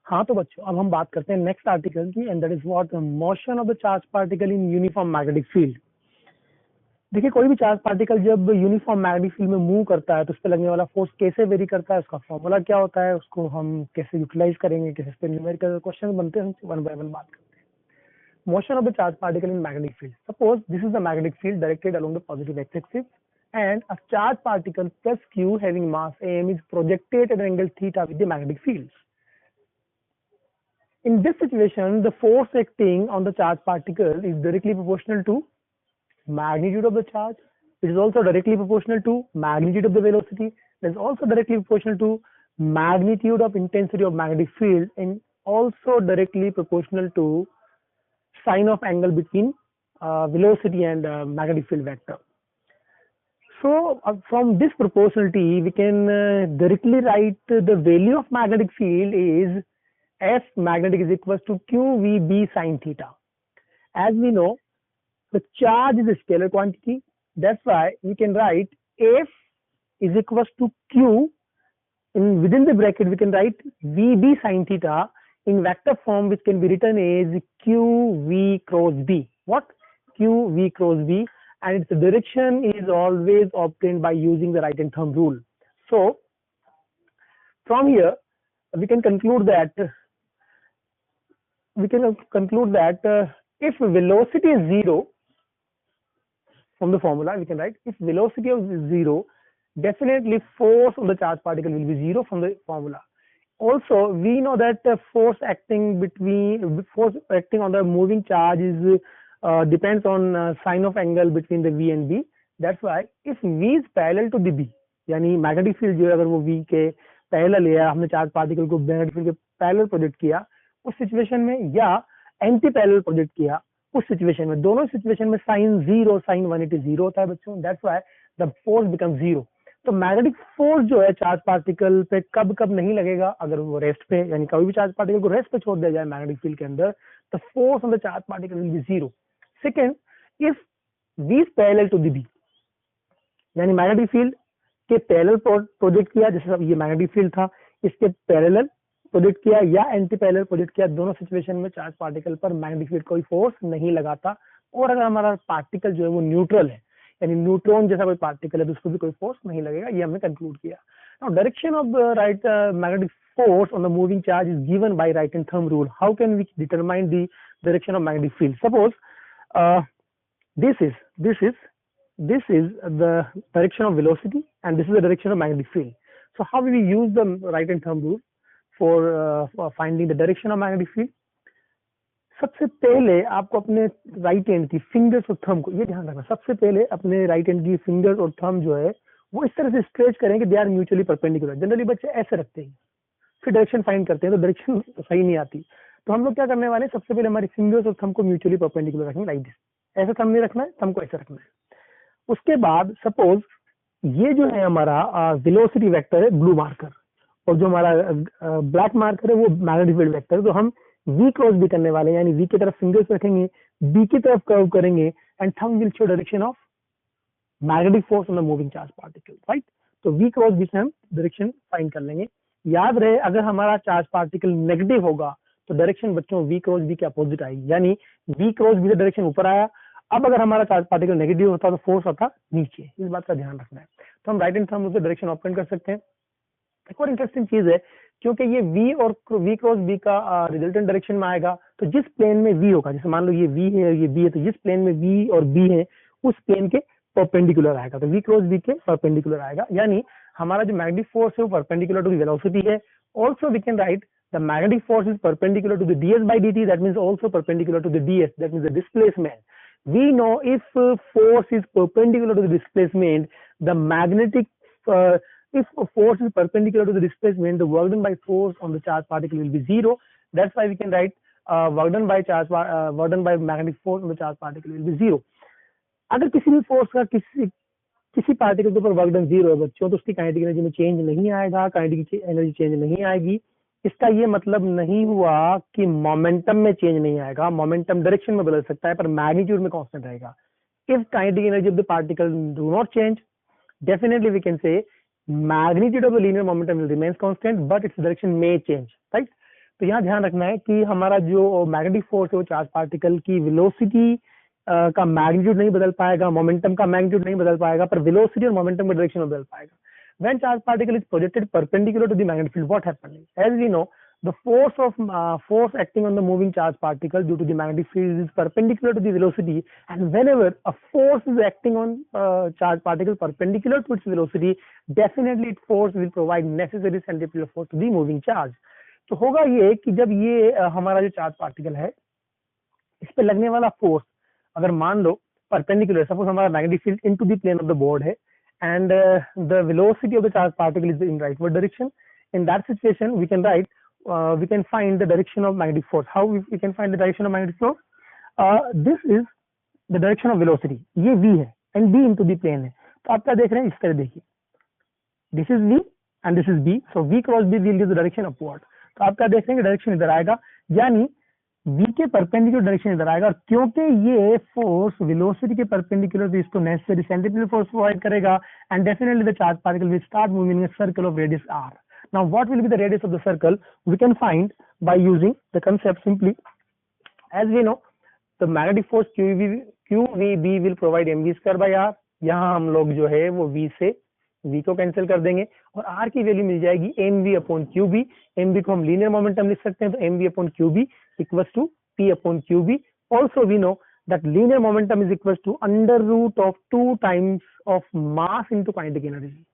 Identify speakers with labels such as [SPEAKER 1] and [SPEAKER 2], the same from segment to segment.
[SPEAKER 1] हाँ तो बच्चों अब हम बात करते हैं नेक्स्ट आर्टिकल की, and that is what motion of the charge particle in uniform magnetic field. देखिए कोई भी चार्ज पार्टिकल जब यूनिफॉर्म मैग्नेटिक फील्ड में मूव करता है तो उस पर लगने वाला फोर्स कैसे वेरी करता है, उसका फॉर्मूला क्या होता है, उसको हम कैसे यूटिलाइज करेंगे, कैसे इस पर न्यूमेरिकल क्वेश्चन बनते हैं, वन बाय वन बात करते हैं। Motion of the charge particle in magnetic field. Suppose this is the magnetic field directed along the positive x axis and a charge particle plus q having mass m is projected at an angle theta with the magnetic field. In this situation, the force acting on the charge particle is directly proportional to magnitude of the charge. It is also directly proportional to magnitude of the velocity. It is also directly proportional to magnitude of intensity of magnetic field, and also directly proportional to sine of angle between velocity and magnetic field vector. So from this proportionality, we can directly write the value of magnetic field is F magnetic is equals to QVB sin theta. As we know, the charge is a scalar quantity. That's why we can write F is equals to Q. Within the bracket, we can write VB sin theta in vector form, which can be written as QV cross B. What? QV cross B. And its direction is always obtained by using the right hand thumb rule. So from here we can conclude that if velocity is zero, from the formula we can write if velocity is zero, definitely force on the charge particle will be zero from the formula. Also we know that the force acting on the moving charge is depends on sine of angle between the V and B. That's why if V is parallel to the B, यानी magnetic field जो है अगर वो V के parallel है, हमने charge particle को magnetic field के पैरेलल प्रोजेक्ट किया उस सिचुएशन में, या एंटी पैरेलल प्रोजेक्ट किया उस सिचुएशन में, दोनों सिचुएशन में साइन 0 साइन 180 जीरो होता है बच्चों। That's why the force become 0। तो मैग्नेटिक फोर्स जो है चार्ज पार्टिकल पे कब कब नहीं लगेगा, अगर वो रेस्ट पे, यानी कभी भी चार्ज पार्टिकल को रेस्ट पे छोड़ दिया जाए मैग्नेटिक फील्ड के अंदर, the force on the charge particle will be 0। Second, if V is parallel to the B, यानी मैग्नेटिक फील्ड के पैरेलल प्रोजेक्ट किया, जैसे ये मैग्नेटिक फील्ड था इसके पैरेलल प्रोजेक्ट किया या एंटी पैरेलल प्रोजेक्ट किया, दोनों सिचुएशन में चार्ज पार्टिकल पर मैग्नेटिक फील्ड कोई फोर्स नहीं लगाता। और अगर हमारा पार्टिकल जो है वो न्यूट्रल है, यानी न्यूट्रॉन जैसा कोई पार्टिकल है तो उसको भी कोई फोर्स नहीं लगेगा, ये हमने कंक्लूड किया। Now direction of right magnetic force on the moving charge is given by right hand thumb rule. How can we determine the direction of magnetic field? Suppose this is the direction of velocity and this is the direction of magnetic field. So how will we use the right hand thumb rule for finding the direction of magnetic field? सबसे पहले आपको अपने right hand की fingers और thumb को ये ध्यान रखना, सबसे पहले अपने राइट हैंड की फिंगर्स और थंब जो है वो इस तरह से स्ट्रेच करेंगे, they are mutually perpendicular. Generally बच्चे ऐसे रखते हैं, फिर डायरेक्शन फाइंड करते हैं तो डायरेक्शन सही नहीं आती। तो हम लोग क्या करने वाले हैं, सबसे पहले हमारी फिंगर्स और थंब को म्यूचुअली परपेंडिकुलर रखेंगे, लाइक दिस। ऐसा थंब नहीं रखना है, थंब को ऐसे रखना है। उसके बाद सपोज ये जो है हमारा वेलोसिटी वेक्टर है ब्लू मार्कर, और जो हमारा ब्लैक मार्कर है वो मैग्नेटिक फील्ड वेक्टर है। तो हम V क्रॉस B करने वाले हैं, यानी V की तरफ फिंगर्स रखेंगे, B की तरफ कर्व करेंगे, and thumb will show direction of magnetic force on the moving charge particle, right. तो V क्रॉस B से हम डायरेक्शन फाइंड कर लेंगे। याद रहे अगर हमारा चार्ज पार्टिकल नेगेटिव होगा तो डायरेक्शन बच्चों V क्रॉस B के अपोजिट आएगी, यानी V क्रॉस B से डायरेक्शन ऊपर आया। अब अगर हमारा चार्ज पार्टिकल नेगेटिव होता तो फोर्स आता नीचे, इस बात का ध्यान रखना है। तो हम राइट हैंड थंब से डायरेक्शन ऑप्शन कर सकते हैं। एक और इंटरेस्टिंग चीज है, क्योंकि ये V और V क्रॉस B का रिजल्टेंट डायरेक्शन में आएगा, तो जिस प्लेन में V होगा, जैसे मान लो ये V है ये B है, तो जिस प्लेन में V और B है उस प्लेन के परपेंडिकुलर आएगा, तो V क्रॉस B के परपेंडिकुलर आएगा। यानी हमारा जो मैग्नेटिक फोर्स है वो परपेंडिकुलर टू द वेलोसिटी है। Also we can write the magnetic force is perpendicular to the ds by dt, that means also perpendicular to the ds, that means the displacement. We know if force is perpendicular to the displacement, the magnetic if force is perpendicular to the displacement, the work done by force on the charge particle will be 0. That's why we can write work done by magnetic force on the charge particle will be 0. अगर किसी भी force का किसी particle के ऊपर work done 0 है बच्चों, तो उसकी काइनेटिक एनर्जी में चेंज नहीं आएगा, काइनेटिक एनर्जी चेंज नहीं आएगी। इसका ये मतलब नहीं हुआ कि मोमेंटम में चेंज नहीं आएगा, मोमेंटम डायरेक्शन में बदल सकता है पर मैग्नीट्यूड में कांस्टेंट रहेगा। If kinetic energy of the particle do not change, definitely we can say magnitude of the linear momentum will remains constant, but its direction may change, right? तो यहाँ ध्यान रखना है कि हमारा जो मैग्नेटिक फोर्स है वो चार्ज पार्टिकल की वेलोसिटी का मैग्नीट्यूड नहीं बदल पाएगा, मोमेंटम का मैग्नीट्यूड नहीं बदल पाएगा, पर वेलोसिटी और मोमेंटम का डायरेक्शन बदल पाएगा. When charge particle is projected perpendicular to the magnetic field, what happens? As we know, the force acting on the moving charge particle due to the magnetic field is perpendicular to the velocity, and whenever a force is acting on charge particle perpendicular to its velocity, definitely its force will provide necessary centripetal force to the moving charge. तो होगा ये कि जब ये हमारा जो charge particle है इस पे लगने वाला फोर्स अगर मान लो परपेंडिकुलर, सपोज हमारा magnetic field into the plane of the board है and the velocity of the charge particle is in rightward direction. In that situation, we can write, we can find the direction of magnetic force. How we can find the direction of magnetic force? This is the direction of velocity. ये v है and b into the plane है. तो आप क्या देख रहे हैं, इस तरह देखिए. This is v and this is b. So v cross b will give the direction upward. तो आप क्या देख रहे हैं कि डायरेक्शन इधर आएगा, यानी v के परपेंडिकुलर डायरेक्शन इधर आएगा, और क्योंकि ये फोर्स वेलोसिटी के परपेंडिकुलर तो इसको नेसेसरी सेंट्रीपिटल फोर्स प्रोवाइड करेगा, and definitely the charge particle will start moving in a circle of radius r. Now what will be the radius of the circle? We can find by using the concept simply. As we know the magnetic force qvb will provide mv² by r. यहाँ हम लोग जो है वो v से v को cancel कर देंगे और r की वैल्यू मिल जाएगी mv अपॉन qb. mv को हम लीनियर मोमेंटम लिख सकते हैं, तो mv upon qb equals to p upon qb. Also we know that linear momentum is equals to under root of 2 times of mass into kinetic energy.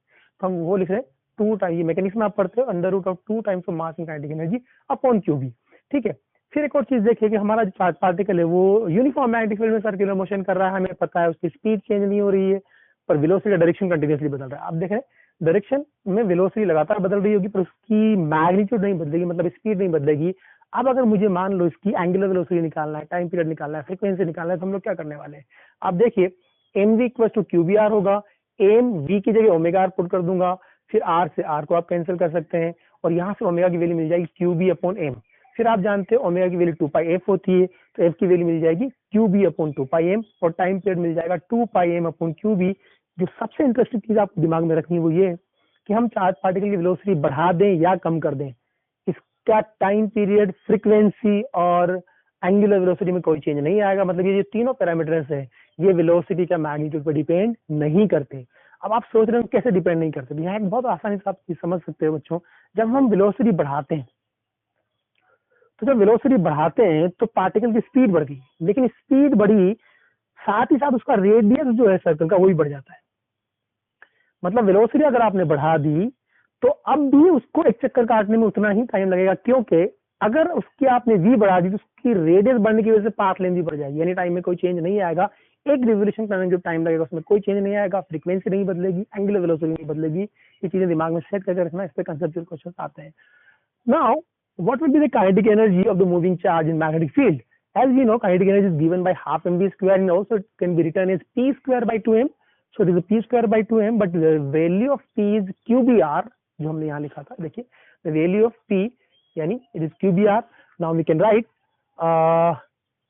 [SPEAKER 1] तो हम वो लिख रहे हैं 2 टाइम, ये मैकेनिक्स में आप पढ़ते हो, under root of 2 times of mass in kinetic energy upon qb. ठीक है. फिर एक और चीज देखिए कि हमारा जो चार्ज पार्टिकल है वो यूनिफॉर्म मैग्नेटिक फील्ड में सर्कुलर मोशन कर रहा है, हमें पता है उसकी स्पीड चेंज नहीं हो रही है, पर वेलोसिटी का डायरेक्शन कंटिन्यूअसली बदल रहा है. आप देख रहे हैं डायरेक्शन में वेलोसिटी लगातार बदल रही होगी, पर उसकी मैग्नीट्यूड नहीं बदलेगी, मतलब स्पीड नहीं बदलेगी. अब अगर मुझे मान लो इसकी एंगुलर वेलोसिटी निकालना है, टाइम पीरियड निकालना है, फ्रीक्वेंसी निकालना है, तो हम लोग क्या करने वाले हैं? आप देखिए mv इक्वल टू qbr होगा, एम v की जगह ओमेगा r पुट कर दूंगा, फिर r से r को आप कैंसिल कर सकते हैं और यहाँ से ओमेगा की वैल्यू मिल जाएगी qb अपॉन m. फिर आप जानते हैं ओमेगा की वैल्यू 2 पाई f होती है, तो f की वैल्यू मिल जाएगी qb अपॉन 2 पाई m और टाइम पीरियड मिल जाएगा 2 पाई m अपॉन qb. जो सबसे इंटरेस्टिंग चीज आपको दिमाग में रखनी है वो ये कि हम चार्ज पार्टिकल की वेलोसिटी बढ़ा दें या कम कर दें, इसका टाइम पीरियड, फ्रीक्वेंसी और एंगुलर वेलोसिटी में कोई चेंज नहीं आएगा. मतलब ये जो तीनों पैरामीटर्स है ये वेलोसिटी का मैग्नीट्यूड पर डिपेंड नहीं करते. अब आप सोच रहे हो कैसे डिपेंड नहीं करते? यहाँ एक बहुत आसानी से आप चीज समझ सकते हो बच्चों. जब हम वेलोसिटी बढ़ाते हैं तो जब वेलोसिटी बढ़ाते हैं तो पार्टिकल की स्पीड बढ़ गई, लेकिन स्पीड बढ़ी साथ ही साथ उसका रेडियस जो है सर्कल का वो भी बढ़ जाता है. मतलब वेलोसिटी अगर आपने बढ़ा दी तो अब भी उसको एक चक्कर काटने में उतना ही टाइम लगेगा, क्योंकि अगर उसकी आपने v बढ़ा दी तो उसकी रेडियस बढ़ने की वजह से पाथ लेंथ भी बढ़ जाएगी, यानी टाइम में कोई चेंज नहीं आएगा. एक रिवोल्यूशन करने में जो टाइम लगेगा उसमें कोई चेंज नहीं आएगा, फ्रीक्वेंसी नहीं बदलेगी, एंगुलर वेलोसिटी नहीं बदलेगी. ये चीजें दिमाग में सेट करके रखना, इस पे कंसेप्चुअल क्वेश्चन आते हैं. Now what will be the kinetic energy of the moving charge in magnetic field? As we know, kinetic energy is given by half mv square and also it can be written as p square by 2m. So it is a p square by 2m, but the value of p is qbr, जो हमने यहाँ लिखा था. देखिए the value of p यानी it is qbr. Now we can write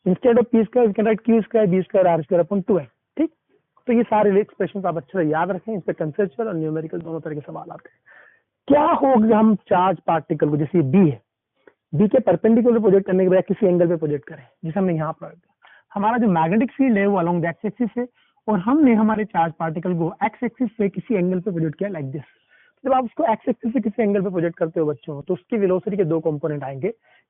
[SPEAKER 1] instead of p square we can write q square b square r square upon 2m. ठीक. तो ये सारे एक्सप्रेशन आप अच्छे से याद रखें, इस पे कंसेप्चुअल और न्यूमेरिकल दोनों तरह के सवाल आते हैं. क्या होगा हम चार्ज पार्टिकल को, जैसे b है, बी के परपेंडिकुलर प्रोजेक्ट करने के बजाय किसी एंगल पे प्रोजेक्ट करें, जैसे हमने यहाँ प्रयोग किया. हमारा जो मैग्नेटिक फील्ड है वो अलोंग द एक्स एक्सिस है और हमने हमारे चार्ज पार्टिकल को एक्स एक्सिस से किसी एंगल पे प्रोजेक्ट किया लाइक दिस. जब आप उसको एक्स एक्सिस से किसी एंगल पे प्रोजेक्ट करते हो बच्चों, तो उसकी वेलोसिटी के दो कंपोनेंट आएंगे.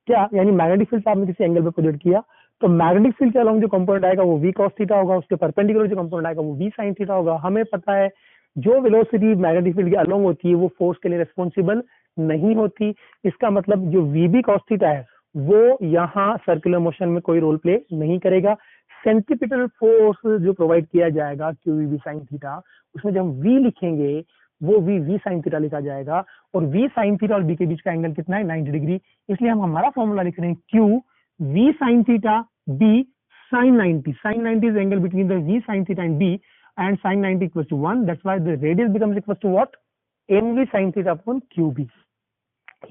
[SPEAKER 1] क्या? यानी मैग्नेटिक फील्ड से आपने किसी एंगल पे प्रोजेक्ट किया तो मैग्नेटिक फील्ड के अलोंग जो कंपोनेंट आएगा वो v cos थीटा होगा, उसके परपेंडिकुलर जो कंपोनेंट आएगा वो v sin थीटा होगा. हमें पता है जो वेलोसिटी मैग्नेटिक फील्ड के अलोंग होती है वो फोर्स के लिए रिस्पॉन्सिबल नहीं होती. इसका मतलब जो vb cos थीटा है वो यहाँ सर्कुलर मोशन में कोई रोल प्ले नहीं करेगा. सेंट्रीपिटल फोर्स जो प्रोवाइड किया जाएगा qvb sin थीटा, उसमें जब हम v लिखेंगे वो v sin थीटा लिखा जाएगा और v sin थीटा और b के बीच का एंगल कितना है? 90 डिग्री. इसलिए हम हमारा फॉर्मूला लिख रहे हैं q v sin theta b sin 90. sin 90 is angle between the v sin theta and b and sin 90 equals to 1. That's why the radius becomes equals to what? mv sin theta upon qb.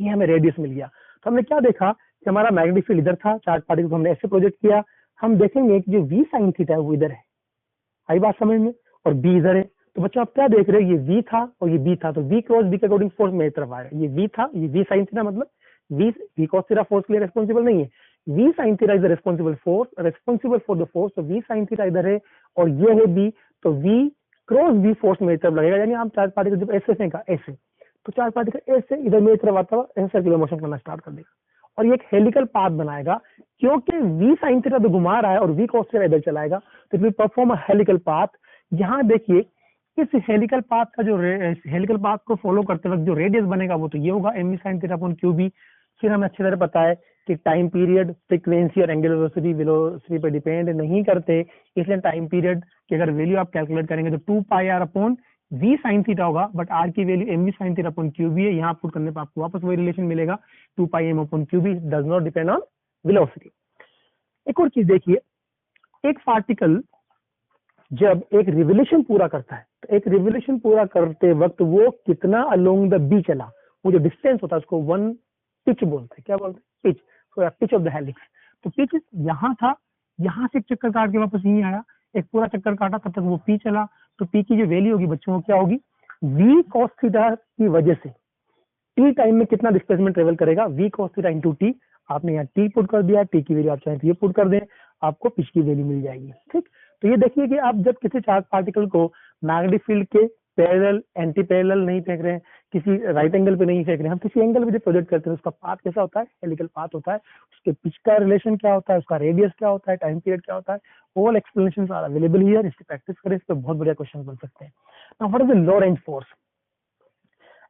[SPEAKER 1] ये हमें radius मिल गया. तो हमने क्या देखा कि हमारा magnetic field इधर था, चार्ज पार्टिकल को हमने ऐसे प्रोजेक्ट किया. हम देखेंगे कि जो v sin थीटा है वो इधर है, आई बात समझ में, और b इधर है. तो बच्चों आप क्या देख रहे हैं? ये v था और ये b था, तो v क्रॉस b के अकॉर्डिंग फोर्स मेरी तरफ आएगा. ये v था, ये v sin थीटा मतलब V cos थीटा फोर्स के लिए रेस्पॉन्सिबल नहीं है, V sin theta is the responsible for the force. तो V sin थीटा इधर है और ये है B, तो V क्रॉस B फोर्स मेरी तरफ लगेगा, यानी आप चार्ज पार्टिकल जब ऐसे फेंका ऐसे, तो चार्ज पार्टिकल ऐसे इधर मेरी तरफ आता हुआ ऐसे सर्कुलर मोशन करना स्टार्ट कर देगा और ये एक हेलिकल पाथ बनाएगा, क्योंकि V sin थीटा तो घुमा रहा है और V cos थीटा इधर चलाएगा, तो it will perform a helical path. यहाँ देखिए इस हेलिकल पाथ का जो हेलिकल पाथ को फॉलो करते वक्त जो रेडियस बनेगा वो तो ये होगा mv sin theta upon qb। फिर हमें अच्छी तरह पता है कि टाइम पीरियड फ्रीक्वेंसी और एंगुलर वेलोसिटी पे डिपेंड नहीं करते, इसलिए टाइम पीरियड की अगर वैल्यू आप कैलकुलेट करेंगे तो 2 pi r upon v sin theta होगा, बट r की value mv sin theta upon qb है। यहाँ पुट करने पर आपको वापस वही रिलेशन मिलेगा 2 पाई m upon qb does not depend on velocity. एक और चीज देखिए, एक पार्टिकल जब एक रिवोल्यूशन पूरा करता है तो एक रिवोल्यूशन पूरा करते वक्त वो कितना अलोंग द बी चला, वो जो डिस्टेंस होता है उसको वन पिच बोलते हैं। क्या बोलते हैं? पिच। तो पिच ऑफ द हेलिक्स। तो पिच यहाँ था, यहाँ से एक चक्कर काट के वापस यहीं आया, एक पूरा चक्कर काटा, तब तक वो पी चला। तो पी की जो वैल्यू होगी बच्चों को क्या होगी, वी कॉस थीटा की वजह से टी टाइम में कितना डिस्प्लेसमेंट ट्रेवल करेगा, v cos theta into t. आपने यहाँ टी पुट कर दिया, टी की वैल्यू आप चाहे तो ये पुट कर दें, आपको पिच की वैल्यू मिल जाएगी। ठीक, तो ये देखिए कि आप जब किसी चार्ज पार्टिकल को मैग्नेटिक फील्ड के पैरेलल एंटी पैरेलल नहीं फेंक रहे हैं, किसी राइट एंगल पे नहीं फेंक रहे हैं, हम किसी एंगल पे जो प्रोजेक्ट करते हैं उसका पाथ कैसा होता है, हेलिकल पाथ होता है, उसके पिच का रिलेशन क्या होता है, उसका रेडियस क्या होता है, टाइम पीरियड क्या होता है, all explanations are available here. इसकी प्रैक्टिस करें, इस पर बहुत बढ़िया क्वेश्चन बन सकते हैं। Now what is the Lorentz force?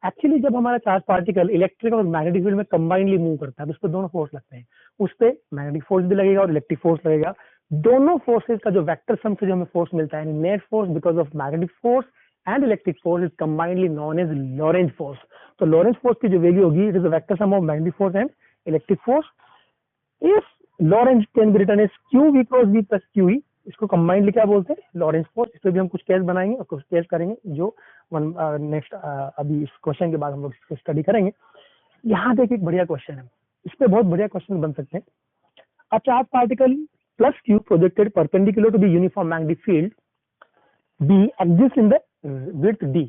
[SPEAKER 1] Actually जब हमारा चार्ज पार्टिकल इलेक्ट्रिक और मैग्नेटिक फील्ड में कंबाइनली मूव करता है तो उस पर दोनों फोर्स लगते हैं, उस पर मैग्नेटिक फोर्स भी लगेगा और इलेक्ट्रिक फोर्स लगेगा। दोनों फोर्सेस का जो वेक्टर सम से जो हमें फोर्स मिलता है, net force because of magnetic force and electric force is combinely known as Lorentz force. तो लॉरेंज फोर्स की जो वैल्यू होगी, it is the vector sum of magnetic force and electric force. If Lorentz can be written as q v cross v plus q e, इसको combinely क्या बोलते हैं, Lorentz force. इस पर भी हम कुछ केस बनाएंगे और कुछ केस करेंगे जो नेक्स्ट अभी इस क्वेश्चन के बाद हम लोग स्टडी करेंगे। यहाँ देखिए एक बढ़िया क्वेश्चन है, इस पे बहुत बढ़िया क्वेश्चन बन सकते हैं। A charge particle plus q projected perpendicular to the uniform magnetic field B exist in the width d.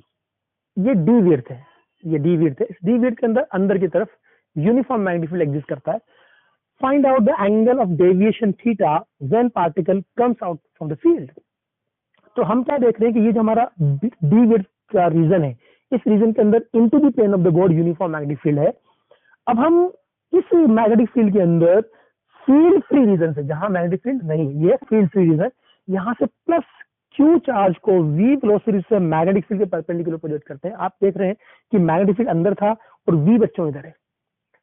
[SPEAKER 1] ये डी विड्थ है, ये डी विड्थ है। इस डी विड्थ के अंदर अंदर की तरफ यूनिफॉर्म मैग्नेटिक फील्ड एग्जिस्ट करता है। Find out the angle of deviation theta when particle comes out from the field। तो हम क्या देख रहे हैं कि ये जो हमारा डी विड्थ का रीजन है, इस रीजन के अंदर into the plane of the god uniform magnetic field है। अब हम इस मैग्नेटिक फील्ड के अंदर फील्ड फ्री रीजन से, जहां मैग्नेटिक फील्ड नहीं, ये फील्ड फ्री रीजन, यहाँ से प्लस क्यू चार्ज को वी वेलोसिटी से मैग्नेटिक फील्ड के परपेंडिकुलर प्रोजेक्ट करते हैं। आप देख रहे हैं कि मैग्नेटिक फील्ड अंदर था और वी बच्चों इधर है।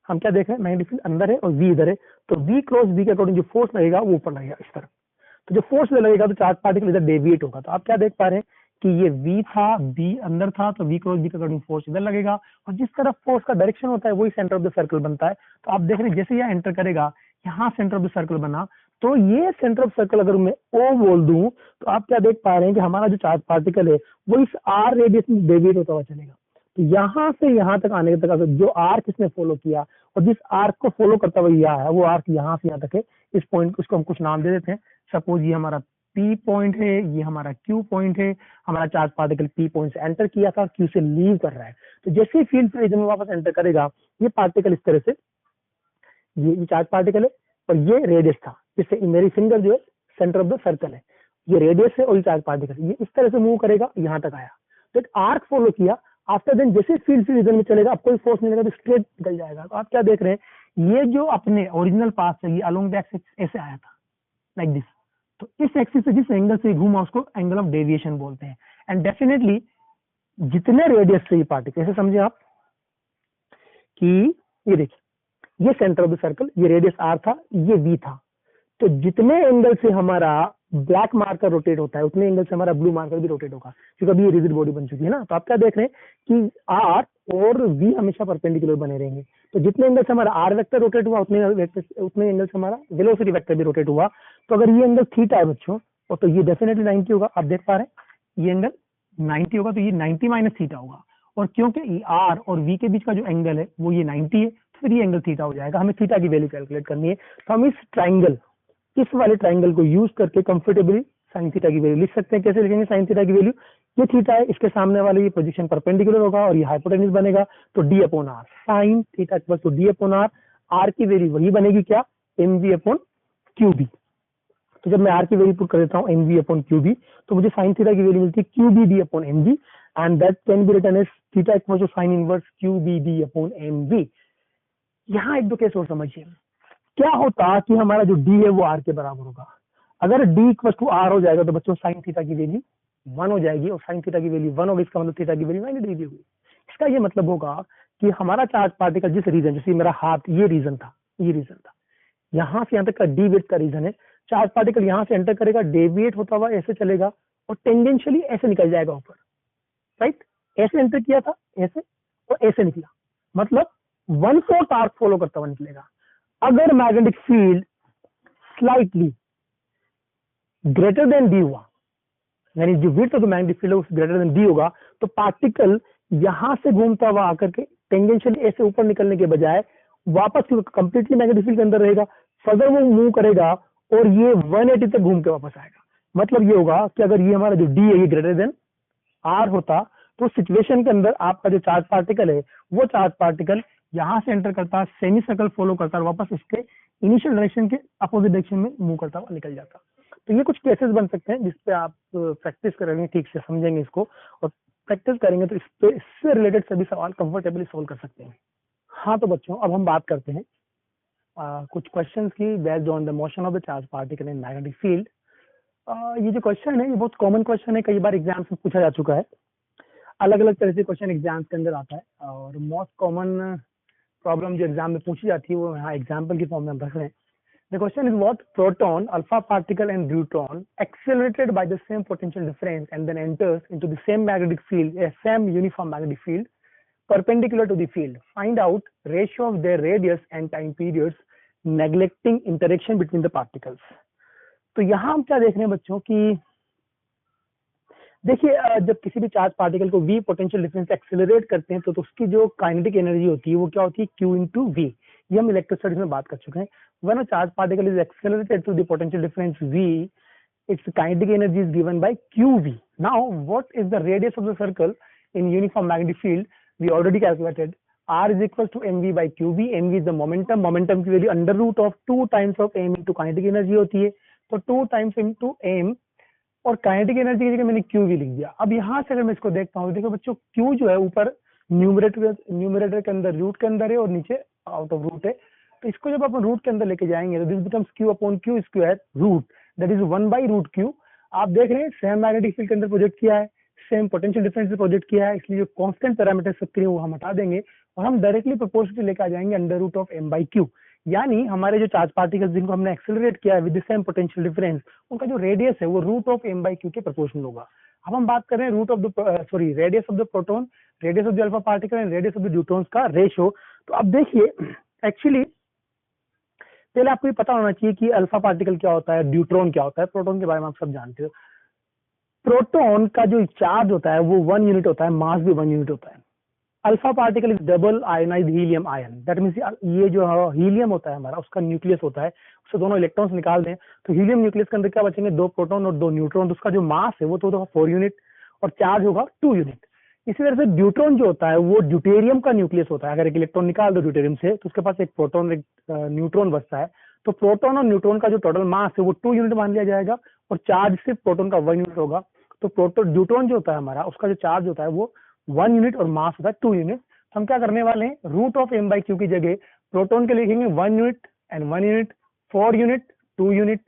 [SPEAKER 1] हम क्या देख रहे हैं, मैग्नेटिक फील्ड अंदर है और वी इधर है, तो वी क्रॉस वी के अकॉर्डिंग जो फोर्स लगेगा वो ऊपर लगेगा इस तरफ। तो जो फोर्स लगेगा तो चार्ज पार्टिकल इधर डेविएट होगा। तो आप क्या देख पा रहे हैं कि ये v था, v अंदर था, तो v क्रॉस v के अकॉर्डिंग फोर्स इधर लगेगा और जिस तरफ फोर्स का डायरेक्शन होता है वही सेंटर ऑफ द सर्कल बनता है। तो आप देख रहे हैं जैसे यह एंटर करेगा, यहाँ सेंटर ऑफ द सर्कल बना, तो ये सेंटर ऑफ सर्कल अगर मैं O बोल दूं तो आप क्या देख पा रहे हैं कि हमारा जो चार्ज पार्टिकल है वो इस r रेडियस में डेविएट होता हुआ चलेगा। तो यहाँ से यहाँ तक आने तक जो आर्क इसने फॉलो किया और जिस आर्क को फॉलो करता हुआ यह है, वो आर्क यहाँ से यहाँ तक है। इस पॉइंट को, इसको हम कुछ नाम दे देते हैं। सपोज ये हमारा P पॉइंट है, ये हमारा Q पॉइंट है। हमारा चार्ज पार्टिकल P पॉइंट से एंटर किया था, Q से लीव कर रहा है। तो जैसे ही फील्ड रीजन में वापस एंटर करेगा, ये पार्टिकल इस तरह से, ये चार्ज पार्टिकल है और ये रेडियस था, जिससे मेरी फिंगर जो है सेंटर ऑफ द सर्कल है, ये रेडियस है और ये चार्ज पार्टिकल, ये इस तरह से मूव करेगा, यहाँ तक आया, तो एक आर्क फॉलो किया। आफ्टर देन जैसे फील्ड रीजन में चलेगा, अब कोई फोर्स नहीं लगेगा, तो स्ट्रेट निकल जाएगा। तो आप क्या देख रहे हैं, ये जो अपने ओरिजिनल पाथ से ये अलोंग द एक्सिस ऐसे आया था, लाइक दिस। तो इस एक्सिस से जिस एंगल से घूमा उसको एंगल ऑफ डेविएशन बोलते हैं। एंड डेफिनेटली जितने रेडियस से ये पार्टिकल, ऐसे समझे आप कि ये देखिए, ये सेंटर ऑफ द सर्कल, ये रेडियस r था, ये v था। तो जितने एंगल से हमारा ब्लैक मार्कर रोटेट होता है उतने एंगल से हमारा ब्लू मार्कर भी रोटेट होगा, क्योंकि अभी ये रिजिड बॉडी बन चुकी है ना। तो आप क्या देख रहे हैं कि r और v हमेशा परपेंडिकुलर बने रहेंगे। तो जितने एंगल से हमारा r वेक्टर रोटेट हुआ उतने एंगल से हमारा वेलोसिटी वेक्टर भी रोटेट हुआ। तो अगर ये एंगल थीटा है बच्चों, तो ये डेफिनेटली 90 होगा। आप देख पा रहे हैं ये एंगल 90 होगा, तो ये 90 माइनस थीटा होगा। और क्योंकि r और v के बीच का जो एंगल है वो ये 90 है, तो फिर ये एंगल थीटा हो जाएगा। हमें थीटा की वैल्यू कैलकुलेट करनी है, तो हम इस ट्राइंगल, इस वाले ट्राइंगल को यूज करके कंफर्टेबली साइन थीटा की वैल्यू लिख सकते हैं। कैसे लिखेंगे साइन थीटा की वैल्यू? ये थीटा है, इसके सामने वाले ये पोजीशन परपेंडिकुलर होगा और ये हाइपोटेन्यूज बनेगा, तो d upon r, sine theta equal to d upon r. R की वैल्यू वही बनेगी क्या? M v upon q b. तो जब मैं आर की वैल्यू पुट कर देता हूँ m v upon q b, तो मुझे साइन थीटा की वैल्यू मिलती है q b d upon m v, and that can be written as theta equal to sine inverse q b d upon m v. यहाँ एक दो case और समझिए, क्या होता कि हमारा जो डी है वो आर के बराबर होगा। अगर डी इक्वल टू आर हो जाएगा तो बच्चों साइन थीटा की वैल्यू 1 हो जाएगी, और साइन थीटा की वैल्यू 1 होगी, इसका मतलब थीटा की वैल्यू 90 डिग्री होगी। इसका ये मतलब होगा कि हमारा चार्ज पार्टिकल जिस रीजन, जैसे मेरा हाथ ये रीजन था, यहाँ से यहाँ तक का डी विड्थ का रीजन है, चार्ज पार्टिकल यहाँ से एंटर करेगा, डेविएट होता हुआ ऐसे चलेगा और टेंजेंशियली ऐसे निकल जाएगा ऊपर, राइट? ऐसे एंटर किया था, ऐसे और ऐसे निकला, मतलब 1/4 आर्क फॉलो करता हुआ निकलेगा। अगर magnetic field slightly greater than D हुआ, यानी जो width of the magnetic field greater than D होगा, तो पार्टिकल यहां से घूमता हुआ आकर के टेंजेंशियली ऐसे ऊपर निकलने के बजाय वापस कंप्लीटली मैग्नेटिक फील्ड के अंदर रहेगा, फर्दर वो मूव करेगा और ये 180 तक घूम के वापस आएगा। मतलब ये होगा कि अगर ये हमारा जो डी है ये ग्रेटर देन आर होता, तो सिचुएशन के अंदर आपका जो चार्ज पार्टिकल है वो चार्ज पार्टिकल यहां से एंटर करता, सेमी सर्कल फॉलो करता और वापस इसके इनिशियल डायरेक्शन के अपोजिट डायरेक्शन में मूव करता हुआ निकल जाता। तो ये कुछ केसेस बन सकते हैं जिसपे आप प्रैक्टिस करेंगे, ठीक से समझेंगे इसको और प्रैक्टिस करेंगे तो इससे रिलेटेड सभी सवाल कंफर्टेबली सोल्व कर सकते हैं। हाँ तो बच्चों, अब हम बात करते हैं कुछ क्वेश्चंस की based on the motion of the charge particle in magnetic field. ये जो क्वेश्चन है ये बहुत कॉमन क्वेश्चन है, कई बार एग्जाम्स में पूछा जा चुका है। अलग अलग तरह से क्वेश्चन एग्जाम्स के अंदर आता है, और मोस्ट कॉमन प्रॉब्लम जो एग्जाम में पूछी जाती है वो यहाँ एग्जाम्पल की फॉर्म में हम रख रहे हैं। The question is what proton, alpha particle and deuteron accelerated by the same potential difference and then enters into the same magnetic field, a same uniform magnetic field perpendicular to the field. Find out ratio of their radius and time periods neglecting interaction between the particles. तो यहाँ हम क्या देख रहे हैं बच्चों की, देखिए जब किसी भी चार्ज पार्टिकल को v पोटेंशियल डिफरेंस एक्सेलरेट करते हैं तो उसकी जो काइनेटिक एनर्जी होती है वो क्या होती है? Q into V। ये हम इलेक्ट्रोस्टैटिक्स में बात कर चुके हैं। When a charge particle is accelerated to the potential difference V, its kinetic energy is given by QV. Now, what is the radius of the circle in uniform magnetic field? We already calculated. R is equal to mv by qv. mv is the momentum. Momentum की value under root of 2 times of m into kinetic energy होती है, तो 2 times into m, और kinetic energy की जगह मैंने Q भी लिख दिया। अब यहाँ से अगर मैं इसको देखता हूँ, देखो बच्चों क्यू जो है ऊपर न्यूमरेटर के अंदर रूट के अंदर है और नीचे आउट ऑफ रूट है, तो इसको जब अपन रूट के अंदर लेके जाएंगे तो this becomes q upon q square root, that is 1/रूट क्यू। आप देख रहे हैं सेम मैग्नेटिक फील्ड के अंदर प्रोजेक्ट किया है, सेम पोटेंशियल डिफरेंस से प्रोजेक्ट किया है, इसलिए जो कांस्टेंट पैरामीटर सबके वो हम हटा देंगे और हम डायरेक्टली प्रोपोर्शनली लेके आ जाएंगे under root of m by q। यानी हमारे जो चार्ज पार्टिकल्स जिनको हमने एक्सेलरेट किया है with the same potential difference, उनका जो रेडियस है वो root of m by q के प्रोपोर्शनल होगा। अब हम बात कर रहे हैं root of the radius of the proton, radius of the alpha particle and radius of the neutrons का रेशियो। तो अब देखिए एक्चुअली पहले आपको ये पता होना चाहिए कि अल्फा पार्टिकल क्या होता है, न्यूट्रॉन क्या होता है। प्रोटॉन के बारे में आप सब जानते हो। प्रोटॉन का जो चार्ज होता है वो 1 यूनिट होता है, मास भी 1 यूनिट होता है। Alpha particle is double ionised helium ion, that means ये जो हीलियम होता है हमारा उसका न्यूक्लियस होता है, उससे दोनों इलेक्ट्रॉन्स निकाल दें तो हीलियम न्यूक्लियस के अंदर क्या बचेंगे? 2 प्रोटॉन और 2 न्यूट्रॉन। तो उसका जो मास है वो तो होगा 4 यूनिट और चार्ज होगा 2 यूनिट। इसी तरह से ड्यूट्रॉन जो होता है वो ड्यूटेरियम का न्यूक्लियस होता है। अगर एक इलेक्ट्रॉन निकाल दो ड्यूटेरियम से तो उसके पास एक प्रोटॉन एक न्यूट्रॉन बचता है, तो प्रोटॉन और न्यूट्रॉन का जो टोटल मास है वो 2 यूनिट मान लिया जाएगा और चार्ज सिर्फ प्रोटॉन का 1 यूनिट होगा। तो प्रोटॉन ड्यूट्रॉन जो होता है हमारा उसका जो चार्ज होता है वो 1 यूनिट और मास होता है 2 यूनिट। हम क्या करने वाले हैं? Root of m by q की जगह प्रोटॉन के लिखेंगे 1 unit and 1 unit, 4 unit, 2 unit,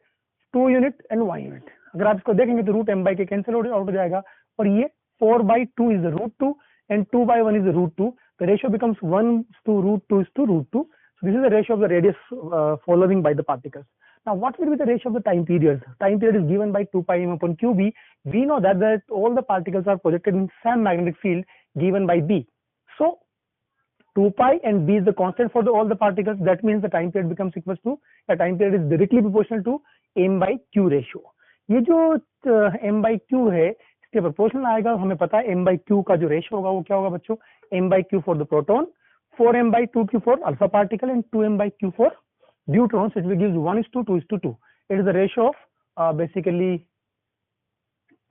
[SPEAKER 1] 2 unit and 1 unit. अगर आप इसको देखेंगे तो root m by k cancel out हो जाएगा और ये 4/2 is the root 2 and 2/1 is the root 2. The ratio becomes 1 to root 2 is to root 2. So this is the ratio of the radius following by the particles. Now what will be the ratio of the time periods? Time period is given by 2 pi m upon qb. We know that all the particles are projected in same magnetic field given by b. So 2 pi and b is the constant for all the particles. That means the time period becomes equals to, the time period is directly proportional to m by q ratio. ये जो m by q है इसके proportional आएगा। हमें पता है m by q का जो रेशियो होगा वो क्या होगा बच्चों? m by q for the proton, 4m by 2q for alpha particle and 2m by q for neutrons, which gives 1:2:2. It is the ratio of basically